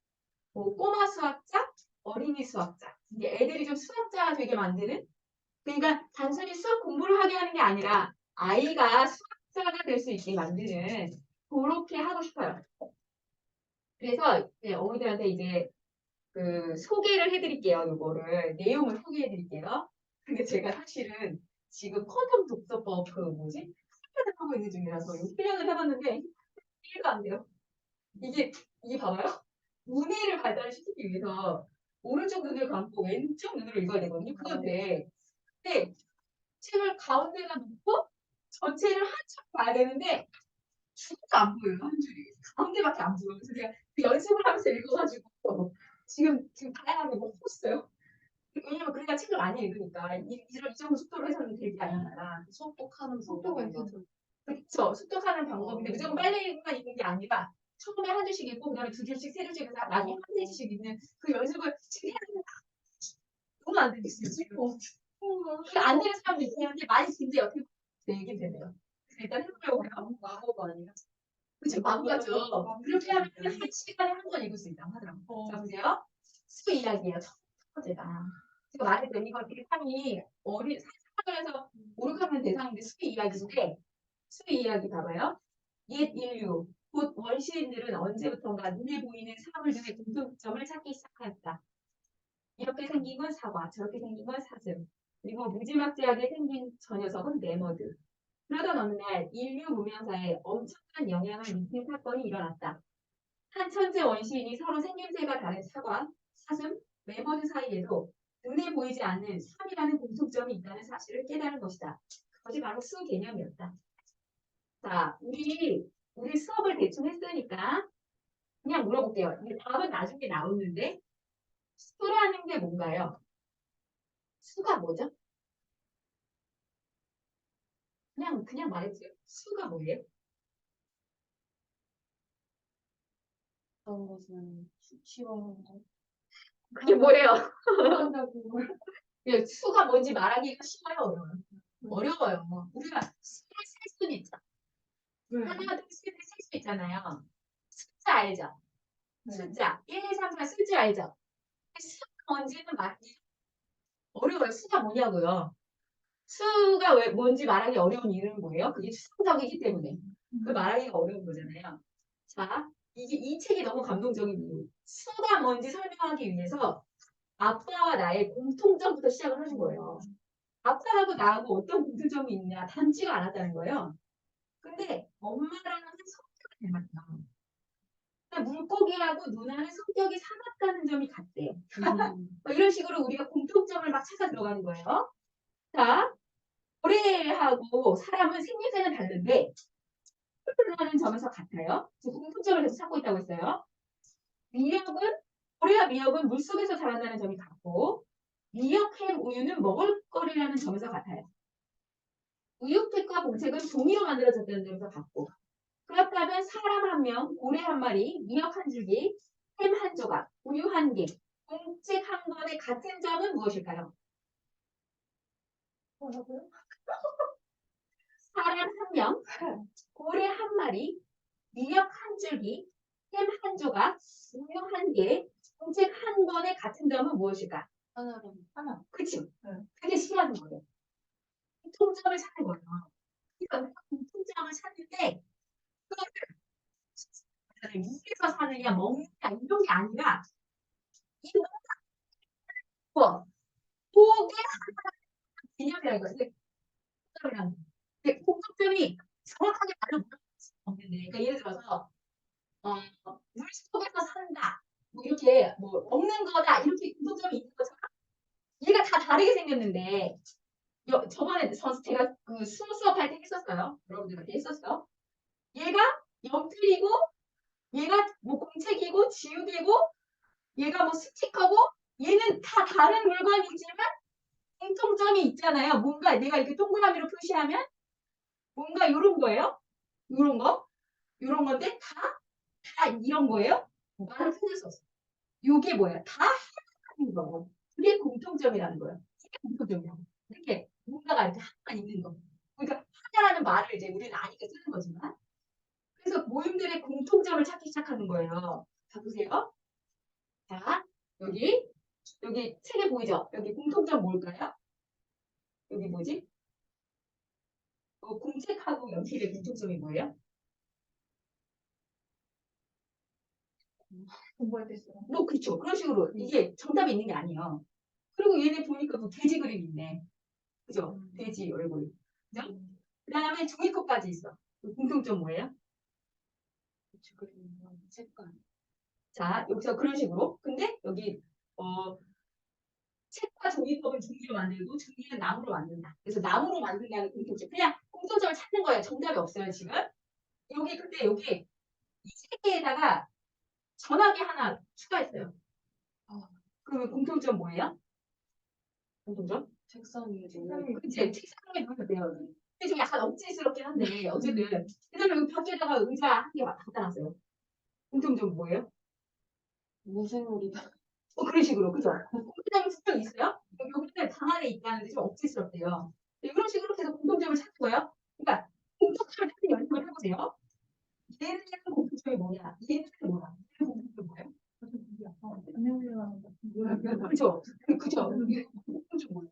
뭐 꼬마 수학자, 어린이 수학자 이제 애들이 좀 수학자가 되게 만드는 그러니까 단순히 수학 공부를 하게 하는 게 아니라 아이가 수학자가 될 수 있게 만드는 그렇게 하고 싶어요. 그래서 이제 어머니들한테 이제 그 소개를 해드릴게요. 요거를 내용을 소개해드릴게요. 근데 제가 사실은 지금 퀀텀 독서법 그 뭐지? 훈련을 하고 있는 중이라서 이 훈련을 해봤는데 1도 안 돼요. 이게 봐봐요. 문해를 발달시키기 위해서 오른쪽 눈을 감고 왼쪽 눈으로 읽어야 되거든요. 그건데 근데 책을 가운데다 놓고 전체를 한쪽 봐야 되는데 줄도 안 보여요. 한 줄이. 가운데밖에 안 보여요. 그래서 제가 그 연습을 하면서 읽어가지고 지금 다양하게 못 봤어요. 왜냐면 그러니까 책을 많이 읽으니까 이 정도 속도로 해서는 되지 않나. 속독하는 속도가 방법이 있죠. 그렇죠. 습득하는 방법인데 무조건 빨리만 읽는 게 아니라 처음에 한 줄씩 읽고 그다음에 두 줄씩 세 줄씩 해서 나중에 한 페이지씩 읽는 그 연습을 지금 해야 되는 너무 안 되겠어요. 지금. 안 되는 사람도 있긴 한데 많이 근데 어떻게 얘기 되네요. 일단 해보려고 해요. 마법 아니야? 그쵸, 마구가죠. 그렇게 하면 한 시간에 한 권 읽을 수 있다고 하더라고요. 자, 보세요. 수 이야기예요. 첫 번째가. 제가 말했던 이거 대상이 사회에서 5, 6학년 대상인데 수 이야기인데 수 이야기 봐봐요. 옛 인류, 곧 원시인들은 언제부턴가 눈에 보이는 사물 중에 공통점을 찾기 시작하였다. 이렇게 생긴 건 사과, 저렇게 생긴 건 사슴, 그리고 무지막지하게 생긴 저 녀석은 매머드. 그러던 어느 날 인류 문명사에 엄청난 영향을 미친 사건이 일어났다. 한 천재 원시인이 서로 생김새가 다른 사과, 사슴, 매머드 사이에도 눈에 보이지 않는 섬이라는 공통점이 있다는 사실을 깨달은 것이다. 그것이 바로 수 개념이었다. 자, 우리 수업을 대충 했으니까 그냥 물어볼게요. 이 답은 나중에 나오는데 수라는 게 뭔가요? 수가 뭐죠? 그냥 말해주세요. 수가 뭐예요? 어떤 것은 수치로 그게 뭐예요? 한다고. 그냥 수가 뭔지 말하기가 쉬워요, 어려워요? 어려워요. 우리가 수를 셀 수는 있죠. 하나, 둘, 셋, 셀수 있잖아요. 숫자 알죠? 숫자. 1, 2, 3, 4 쓸 줄 알죠? 수가 뭔지는 말하기 어려워요. 수가 뭐냐고요. 수가 왜 뭔지 말하기 어려운 이유는 뭐예요? 그게 추상적이기 때문에. 그 말하기가 어려운 거잖아요. 자, 이게 이 책이 너무 감동적인 이유. 수가 뭔지 설명하기 위해서 아빠와 나의 공통점부터 시작을 하는 거예요. 아빠하고 나하고 어떤 공통점이 있냐 닮지가 않았다는 거예요. 근데 엄마랑은 성격이 닮았다. 그러니까 물고기하고 누나는 성격이 사납다는 점이 같대요. 이런 식으로 우리가 공통점을 막 찾아 들어가는 거예요. 자, 고래하고 사람은 생김새는 다른데 하는 점에서 같아요. 지금 공통점을 계속 찾고 있다고 했어요. 미역은 고래와 미역은 물속에서 자란다는 점이 같고 미역햄 우유는 먹을거리라는 점에서 같아요. 우유팩과 공책은 종이로 만들어졌다는 점에서 같고 그렇다면 사람 한 명, 고래 한 마리, 미역 한 줄기, 햄 한 조각, 우유 한 개, 공책 한 권의 같은 점은 무엇일까요? 뭐라고요? 사람 한 명, 고래 한 마리, 미역 한 줄기, 햄 한 조각, 우유 한 개, 공책 한 권의 같은 점은 무엇일까? 하나. 그치? 그게 시하는 거예요. 공통점을 찾는 거예요. 그러니까 공통점을 찾는데 그거를 위에서 사느냐 먹느냐 이런 게 아니라 이 뭐, 목의 개념이라는 거예요. 공통점이라는 거. 근데 공통점이 정확하게 말을 못할 수 없는데 그러니까 예를 들어서 물속에서 산다 뭐 이렇게 뭐 먹는 거다 이렇게 공통점이 있는 것처럼 얘가 다 다르게 생겼는데 저번에 제가 그 수업할 때 했었어요. 여러분들한테 했었어. 얘가 연필이고 얘가 뭐 공책이고 지우개고 얘가 뭐 스티커고 얘는 다 다른 물건이지만 공통점이 있잖아요. 뭔가 내가 이렇게 동그라미로 표시하면 뭔가 이런 거예요. 이런 거. 이런 건데 다 이런 거예요. 말을 틀릴 수 없어. 이게 뭐예요? 다 하는 거. 그게 공통점이라는 거예요. 이게 공통점이야. 이렇게 뭔가가 이렇게 하나만 있는 거. 그러니까 하나라는 말을 이제 우리는 아니까 쓰는 거지만 그래서 모임들의 공통점을 찾기 시작하는 거예요. 자 보세요. 자 여기 책에 보이죠? 여기 공통점 뭘까요? 여기 뭐지? 공책하고 연필의 공통점이 뭐예요? 공부할 때 쓰는. 뭐 그렇죠. 그런 식으로 이게 정답이 있는 게 아니에요. 그리고 얘네 보니까 또 돼지 그림 있네. 그죠? 돼지 얼굴. 그죠? 그 다음에 종이컵까지 있어. 그 공통점 뭐예요? 색깔. 자, 여기서 그런 식으로. 근데 여기 어, 책과 종이컵은 종이로 만들고 종이는 나무로 만든다. 그래서 나무로 만든다는 공통점. 그냥 공통점을 찾는 거예요. 정답이 없어요, 지금. 여기 근데 여기 이 세 개에다가 전화기 하나 추가했어요. 그 공통점 뭐예요? 공통점? 책상 위에 그치? 책상 위에 놓으면 돼요. 근데 좀 약간 억지스럽긴 한데 어쨌든 그다음에 여기 밖에다가 의자 한 개 갖다 놨어요. 공통점 뭐예요? 무생물이다. 그런 식으로 그죠? 공통점이 분명 있어요. 여기는 방 안에 있다는데 좀 억지스럽대요. 이런 식으로 계속 공통점을 찾는 거예요. 그러니까 공통점을 찾는 연습을 해보세요. 얘는 공통점이 뭐냐? 얘는 뭐야? 얘는 공통점이 뭐예요? 그죠? 그죠? 이게 공통점 뭐예요?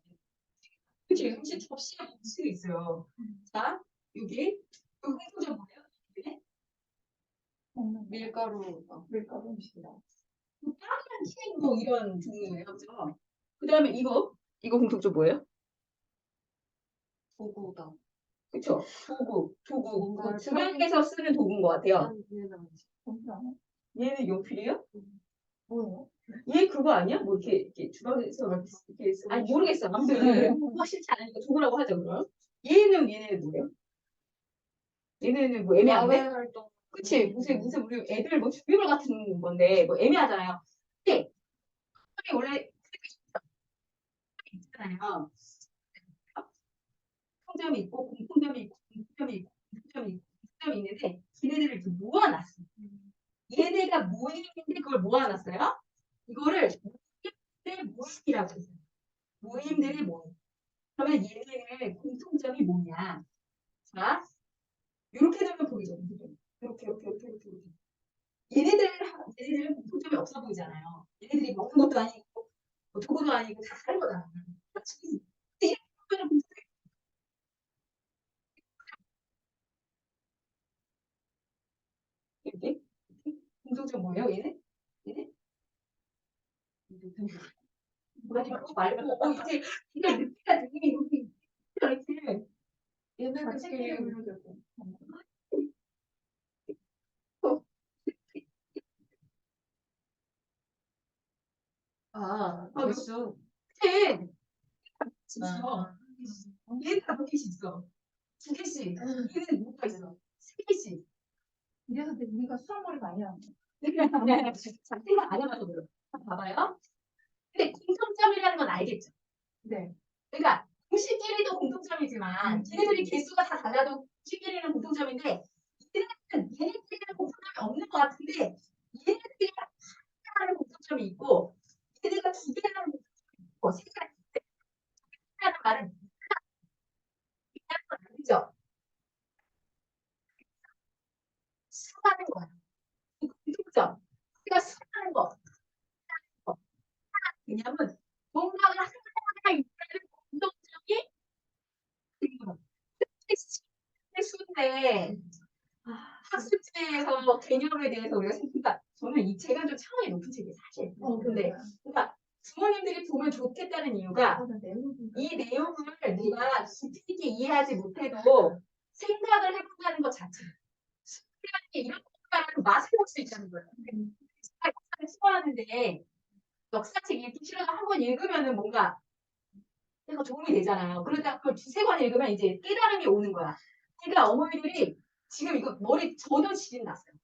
그치? 혹시 접시에 접시가 있어요. 자, 여기 공통점 뭐예요? 이게? 밀가루. 밀가루 음식이다. 빵이랑 케이크 뭐 이런 종류예요, 그죠? 그 다음에 이거 공통점 뭐예요? 도구다. 그쵸? 도구. 뭔가 주방에서 쓰는 도구인 것 같아요. 얘는 얘는 연필이에요? 뭐예요? 얘 그거 아니야? 뭐 이렇게 주방에서 이렇게 아니 모르겠어. 아무튼 확실치 않으니까 도구라고 하죠, 그럼. 얘는 뭐예요? 얘네는 뭐 애매한데? 야외 활동. 그치? 무슨 우리 애들 뭐 준비물 같은 건데 뭐 애매하잖아요. 근데 원래 있잖아요. 공통점이 있고 공통점이 있고 공통점이 있고 공통점이 있고 공통점이 있는데 걔네들을 이렇게 모아놨어. 얘네가 모임인데 그걸 모아놨어요. 이거를 모임들의 모임이라고 했어요. 모임들의 모임. 그러면 얘네들 공통점이 뭐냐? 자, 이렇게 되면 보이죠. 이렇게. 얘네들은 공통점이 없어 보이잖아요. 얘네들이 먹는 것도 아니고 뭐 도구도 아니고 다 다른 거잖아요. 그렇지. 근데 이렇게 보면 이렇게 공통점 뭐예요? 얘네? 아니 그거 말고 이제 이게 느끼가 느낌이 이렇게 얘네들 같이 책임을 물려주고. 벌써 네. 있어. 얘는 다섯 개씩 있어. 두 개씩. 얘는 뭐가 있어? 세 개씩. 이래서 우리가 수학머리 많이 하는 거. 아니, 자, 생각 안 해봐서 그래. 봐봐요. 근데 공통점이라는 건 알겠죠? 네. 그러니까 공식끼리도 공통점이지만 걔네들이 개수가 다 달라도 공식끼리는 공통점인데 얘네들이랑 공통점이 없는 것 같은데 얘네들이 하나는 공통점이 있고 얘네가 두 개라는 공통점이 있고 세 개라는 말은 이해하는 건 아니죠? 수많은 거야. 이 공통점. 우리가 수많은 거. 왜냐면 뭔가가 하나가 있다는 공통점이 수인데 학습지에서 개념에 대해서 우리가 생각한다. 저는 이 책은 좀 차원이 높은 책이에요, 사실. 근데 그러니까 부모님들이 보면 좋겠다는 이유가 이 내용을 내가 깊이 있게 이해하지 못해도 생각을 해본다는 것 자체. 이런 것보다는 맛을 볼 수 있다는 거예요. 제가 역사를 싫어하는데 역사책 읽기 싫어서 한 번 읽으면은 뭔가 내가 도움이 되잖아요. 그러다 그걸 두세 번 읽으면 이제 깨달음이 오는 거야. 그러니까 어머니들이 지금 이거 머리 저도 지진 났어요.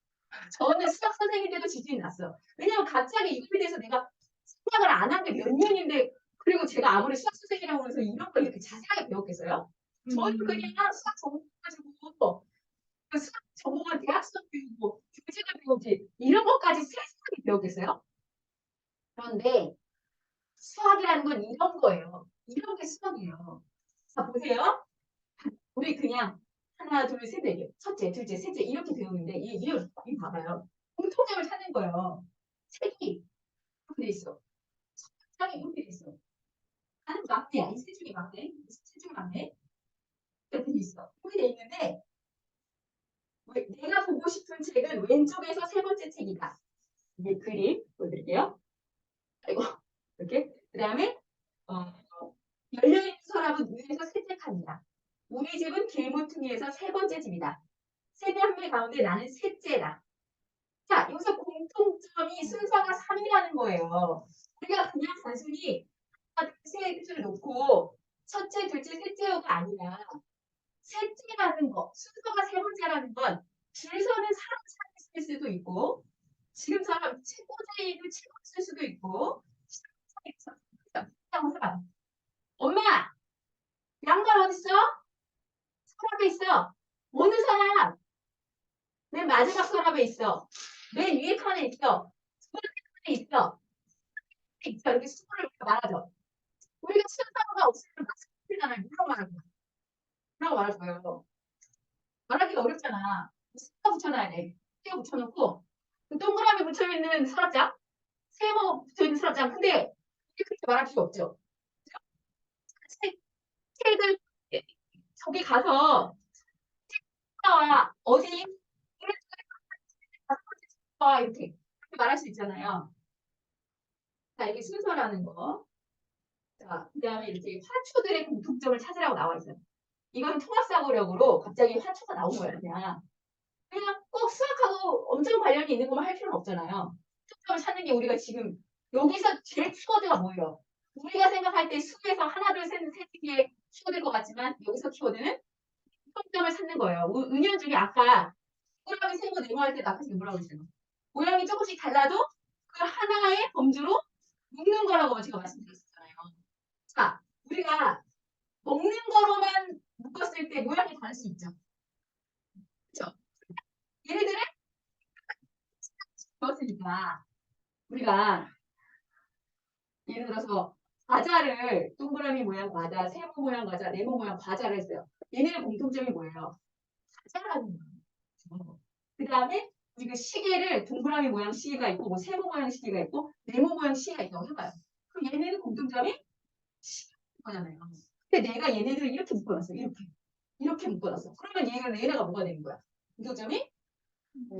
저는 수학 선생님인데도 지진이 났어요. 왜냐면 갑자기 이거에 대해서 내가 생각을 안 한 게 몇 년인데 그리고 제가 아무리 수학 선생이라고 해서 이런 걸 이렇게 자세하게 배웠겠어요? 저는 그냥 수학 전공 가지고 그 수학 전공한 대학 수학 배우고 교직을 배우지 이런 것까지 세세하게 배웠겠어요? 그런데 수학이라는 건 이런 거예요. 이런 게 수학이에요. 자, 보세요. 우리 그냥 하나, 둘, 셋, 넷, 첫째, 둘째, 셋째 이렇게 배우는데 이 봐봐요. 공통점을 찾는 거예요. 색이 이렇게 돼 있어. 색이 이렇게 돼 있어. 나는 막내야. 이 세 중에 막내. 세 중에 막내. 이렇게 돼 있어. 이렇게 돼 있는데 내가 보고 싶은 책은 왼쪽에서 세 번째 책이다. 이게 그림 보여드릴게요. 아이고 이렇게. 그 다음에 열려있는 서랍은 위에서 셋째 칸이다. 우리 집은 길모퉁이에서 세 번째 집이다. 세대 한 명 가운데 나는 셋째다. 자, 여기서 공통점이 순서가 3이라는 거예요. 우리가 그냥 단순히 하나, 둘, 셋을 놓고 첫째, 둘째, 셋째가 아니라 셋째라는 거, 순서가 세 번째라는 건 줄 서는 사람 쓸 수도 있고 지금처럼 책꽂이를 치고 쓸 수도 있고 엄마 양말 어딨어? 서랍에 있어. 어느 서랍? 맨 마지막 서랍에 있어. 맨 위에 칸에 있어. 두 번째 칸에 있어. 이렇게 수를 말하죠. 우리가 순서가 없으면 마스크잖아요. 뭐라고 말할 거야? 뭐라고 말할 거예요? 말하기가 어렵잖아. 숫자 붙여놔야 돼. 숫자 붙여놓고 그 동그라미 붙여있는 서랍장, 세모 붙여있는 서랍장. 근데 이렇게 그렇게 말할 필요 없죠. 책, 책을 저기 가서 책과 어디 이렇게 말할 수 있잖아요. 자, 이게 순서라는 거. 자, 그 다음에 이렇게 화초들의 공통점을 찾으라고 나와 있어요. 이건 통합사고력으로 갑자기 화초가 나온 거예요, 그냥. 그냥 꼭 수학하고 엄청 관련이 있는 것만 할 필요는 없잖아요. 초점을 찾는 게 우리가 지금 여기서 제일 키워드가 뭐예요? 우리가 생각할 때 수에서 하나, 둘, 셋, 셋 개의 키워드일 것 같지만 여기서 키워드는 초점을 찾는 거예요. 은연중에 아까 동그라미 세모 네모 할 때 아까 지금 뭐라고 그랬어요? 모양이 조금씩 달라도 그 하나의 범주로 묶는 거라고 제가 말씀드렸잖아요. 자, 우리가 먹는 거로만 묶을 묶었을 때 모양이 다를 수 있죠. 그렇죠? 얘네들은 그렇으니까 우리가 예를 들어서 과자를 동그라미 모양 과자, 세모 모양 과자, 네모 모양 과자를 했어요. 얘네의 공통점이 뭐예요? 과자라는 거예요. 그 다음에 우리가 시계를 동그라미 모양 시계가 있고 뭐 세모 모양 시계가 있고 네모 모양 시계가 있다고 해봐요. 그럼 얘네는 공통점이 시계인 거잖아요. 근데 내가 얘네들을 이렇게 묶어놨어. 이렇게 묶어놨어. 그러면 얘네가 뭐가 되는 거야? 공통점이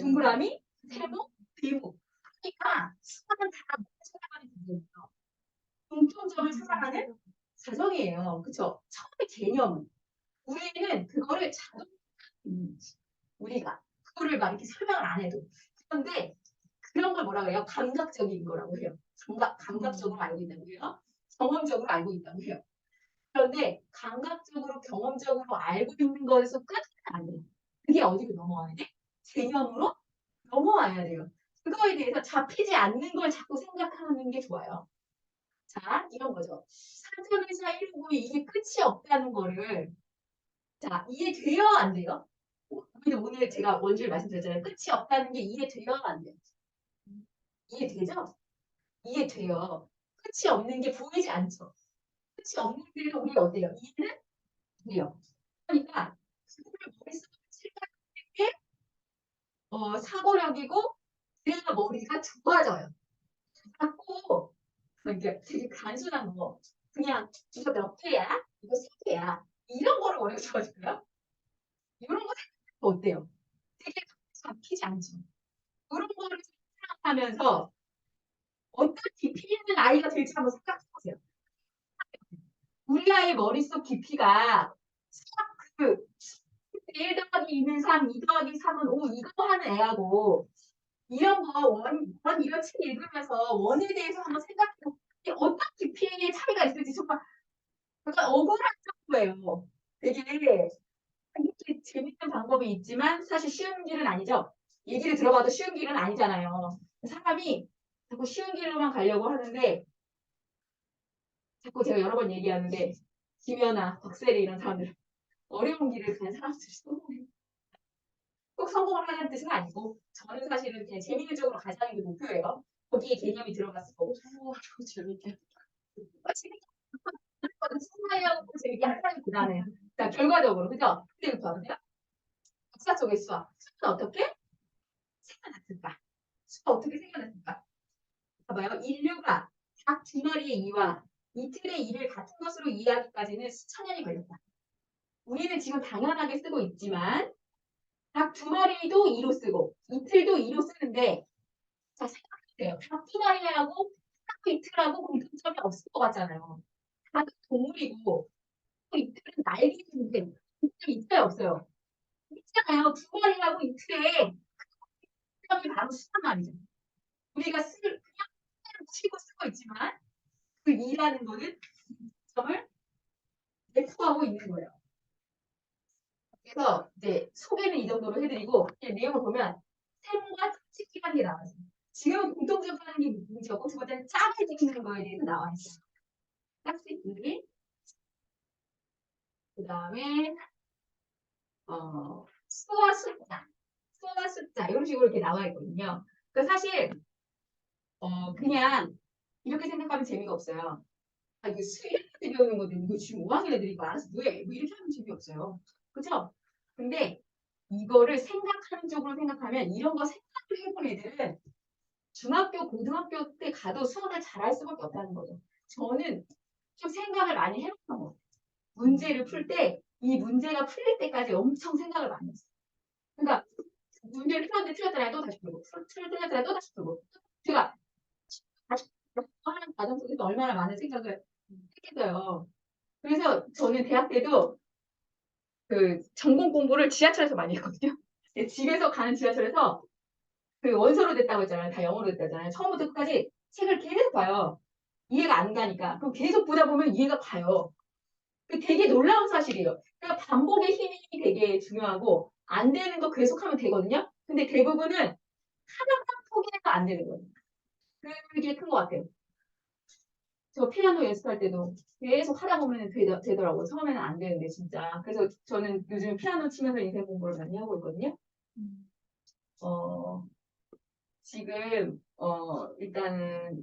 동그라미, 세모, 네모. 그러니까 수학은 다 찾아가는 부분이에요. 공통점을 찾아가는 과정이에요. 그쵸? 처음에 개념은. 우리는 그거를 우리가 그거를 막 이렇게 설명을 안 해도. 그런데 그런 걸 뭐라고 해요? 감각적인 거라고 해요. 감각적으로 알고 있다고 해요. 경험적으로 알고 있다고 해요. 그런데 감각적으로, 경험적으로 알고 있는 거에서 끝은 안 돼요. 그게 어디로 넘어와야 돼? 개념으로 넘어와야 돼요. 그거에 대해서 잡히지 않는 걸 자꾸 생각하는 게 좋아요. 자, 이런 거죠. 3.14, 159 이게 끝이 없다는 거를 자, 이해돼요? 안 돼요? 근데 오늘 제가 원주를 말씀드렸잖아요. 끝이 없다는 게 이해돼요? 안 돼요? 이해되죠? 이해돼요. 끝이 없는 게 보이지 않죠? 끝이 없는데도 우리가 어때요? 이해는 돼요. 그러니까 그거를 머릿속에 생각하는 게 사고력이고 그래야 머리가 좋아져요. 자꾸 이게 되게 단순한 거 그냥 이거 몇 개야? 이거 세 개야? 이런 거를 머리가 좋아질까요? 이런 거 생각하면 어때요? 되게 잡히지 않죠. 이런 거를 생각하면서 어떤 깊이 있는 아이가 될지 한번 생각해 보세요. 우리 아이 머릿속 깊이가 그 1 더하기 2는 3, 2 더하기 3은 5 이거 하는 애하고 이런 거 원 이런 책 읽으면서 원에 대해서 한번 생각해 보세요. 어떤 깊이의 차이가 있을지 정말 약간 억울한 정도예요. 되게 이렇게 재밌는 방법이 있지만 사실 쉬운 길은 아니죠. 얘기를 들어봐도 쉬운 길은 아니잖아요. 사람이 자꾸 쉬운 길로만 가려고 하는데 자꾸 제가 여러 번 얘기하는데 김연아, 박세리 이런 사람들 어려운 길을 가는 사람들이 성공해요. 꼭 성공을 하는 뜻은 아니고 저는 사실은 그냥 재밌는 쪽으로 가자는 게 목표예요. 거기에 개념이 들어갔을 거고 재밌게 수학하고 재밌게 하는 구단해요. 자 결과적으로 그죠? 근데 봐보세요. 역사 속의 수학. 수학은 어떻게 생겨났을까? 수학 어떻게 생겨났을까? 봐봐요. 인류가 닭 두 마리의 이와 이틀의 이를 같은 것으로 이해하기까지는 수천 년이 걸렸다. 우리는 지금 당연하게 쓰고 있지만 닭 두 마리도 이로 쓰고 이틀도 이로 쓰는데 자 생각해보세요. 닭 두 마리하고 닭 이틀하고 공통점이 없을 것 같잖아요. 닭은 동물이고 이틀은 날개인데 공통점이 있어요 없어요? 있잖아요. 두 마리하고 이틀에 공통점이 바로 수단 말이죠. 우리가 그냥 치고 쓰고 있지만 그 이라는 거는 점을 내포하고 있는 거예요. 그래서 이제 소개는 이 정도로 해드리고 내용을 보면 세모가 짝짓기라는 게 나와요. 지금 공통적으로 하는 게 문제고 두 번째는 짝을 지키는 거에 대해서 나와 있어요. 짝짓기. 그 다음에 수와 숫자. 수와 숫자 이런 식으로 이렇게 나와 있거든요. 그러니까 사실 그냥 이렇게 생각하면 재미가 없어요. 아, 이거 수학 때 배우는 건데 이거 지금 5학년 애들이 이거 알아서 왜? 뭐 이렇게 하면 재미없어요. 그죠? 근데 이거를 생각하는 쪽으로 생각하면 이런 거 생각을 해본 애들은 중학교, 고등학교 때 가도 수학을 잘할 수밖에 없다는 거죠. 저는 좀 생각을 많이 해봤던 거. 문제를 풀 때 이 문제가 풀릴 때까지 엄청 생각을 많이 했어요. 그러니까 문제를 풀었는데 틀렸잖아요. 또 다시 풀고. 틀렸잖아요. 또 다시 풀고. 제가 다시 하는 과정 속에서 얼마나 많은 생각을 했겠어요. 그래서 저는 대학 때도 그 전공 공부를 지하철에서 많이 했거든요. 집에서 가는 지하철에서 그 원서로 됐다고 했잖아요. 다 영어로 됐다잖아요. 처음부터 끝까지 책을 계속 봐요. 이해가 안 가니까. 그럼 계속 보다 보면 이해가 가요. 되게 놀라운 사실이에요. 그러니까 반복의 힘이 되게 중요하고 안 되는 거 계속하면 되거든요. 근데 대부분은 하나만 포기해서 안 되는 거예요. 그게 큰 것 같아요. 저 피아노 연습할 때도 계속 하다 보면 되더라고요. 처음에는 안 되는데, 진짜. 그래서 저는 요즘 피아노 치면서 인생 공부를 많이 하고 있거든요. 음. 지금, 일단은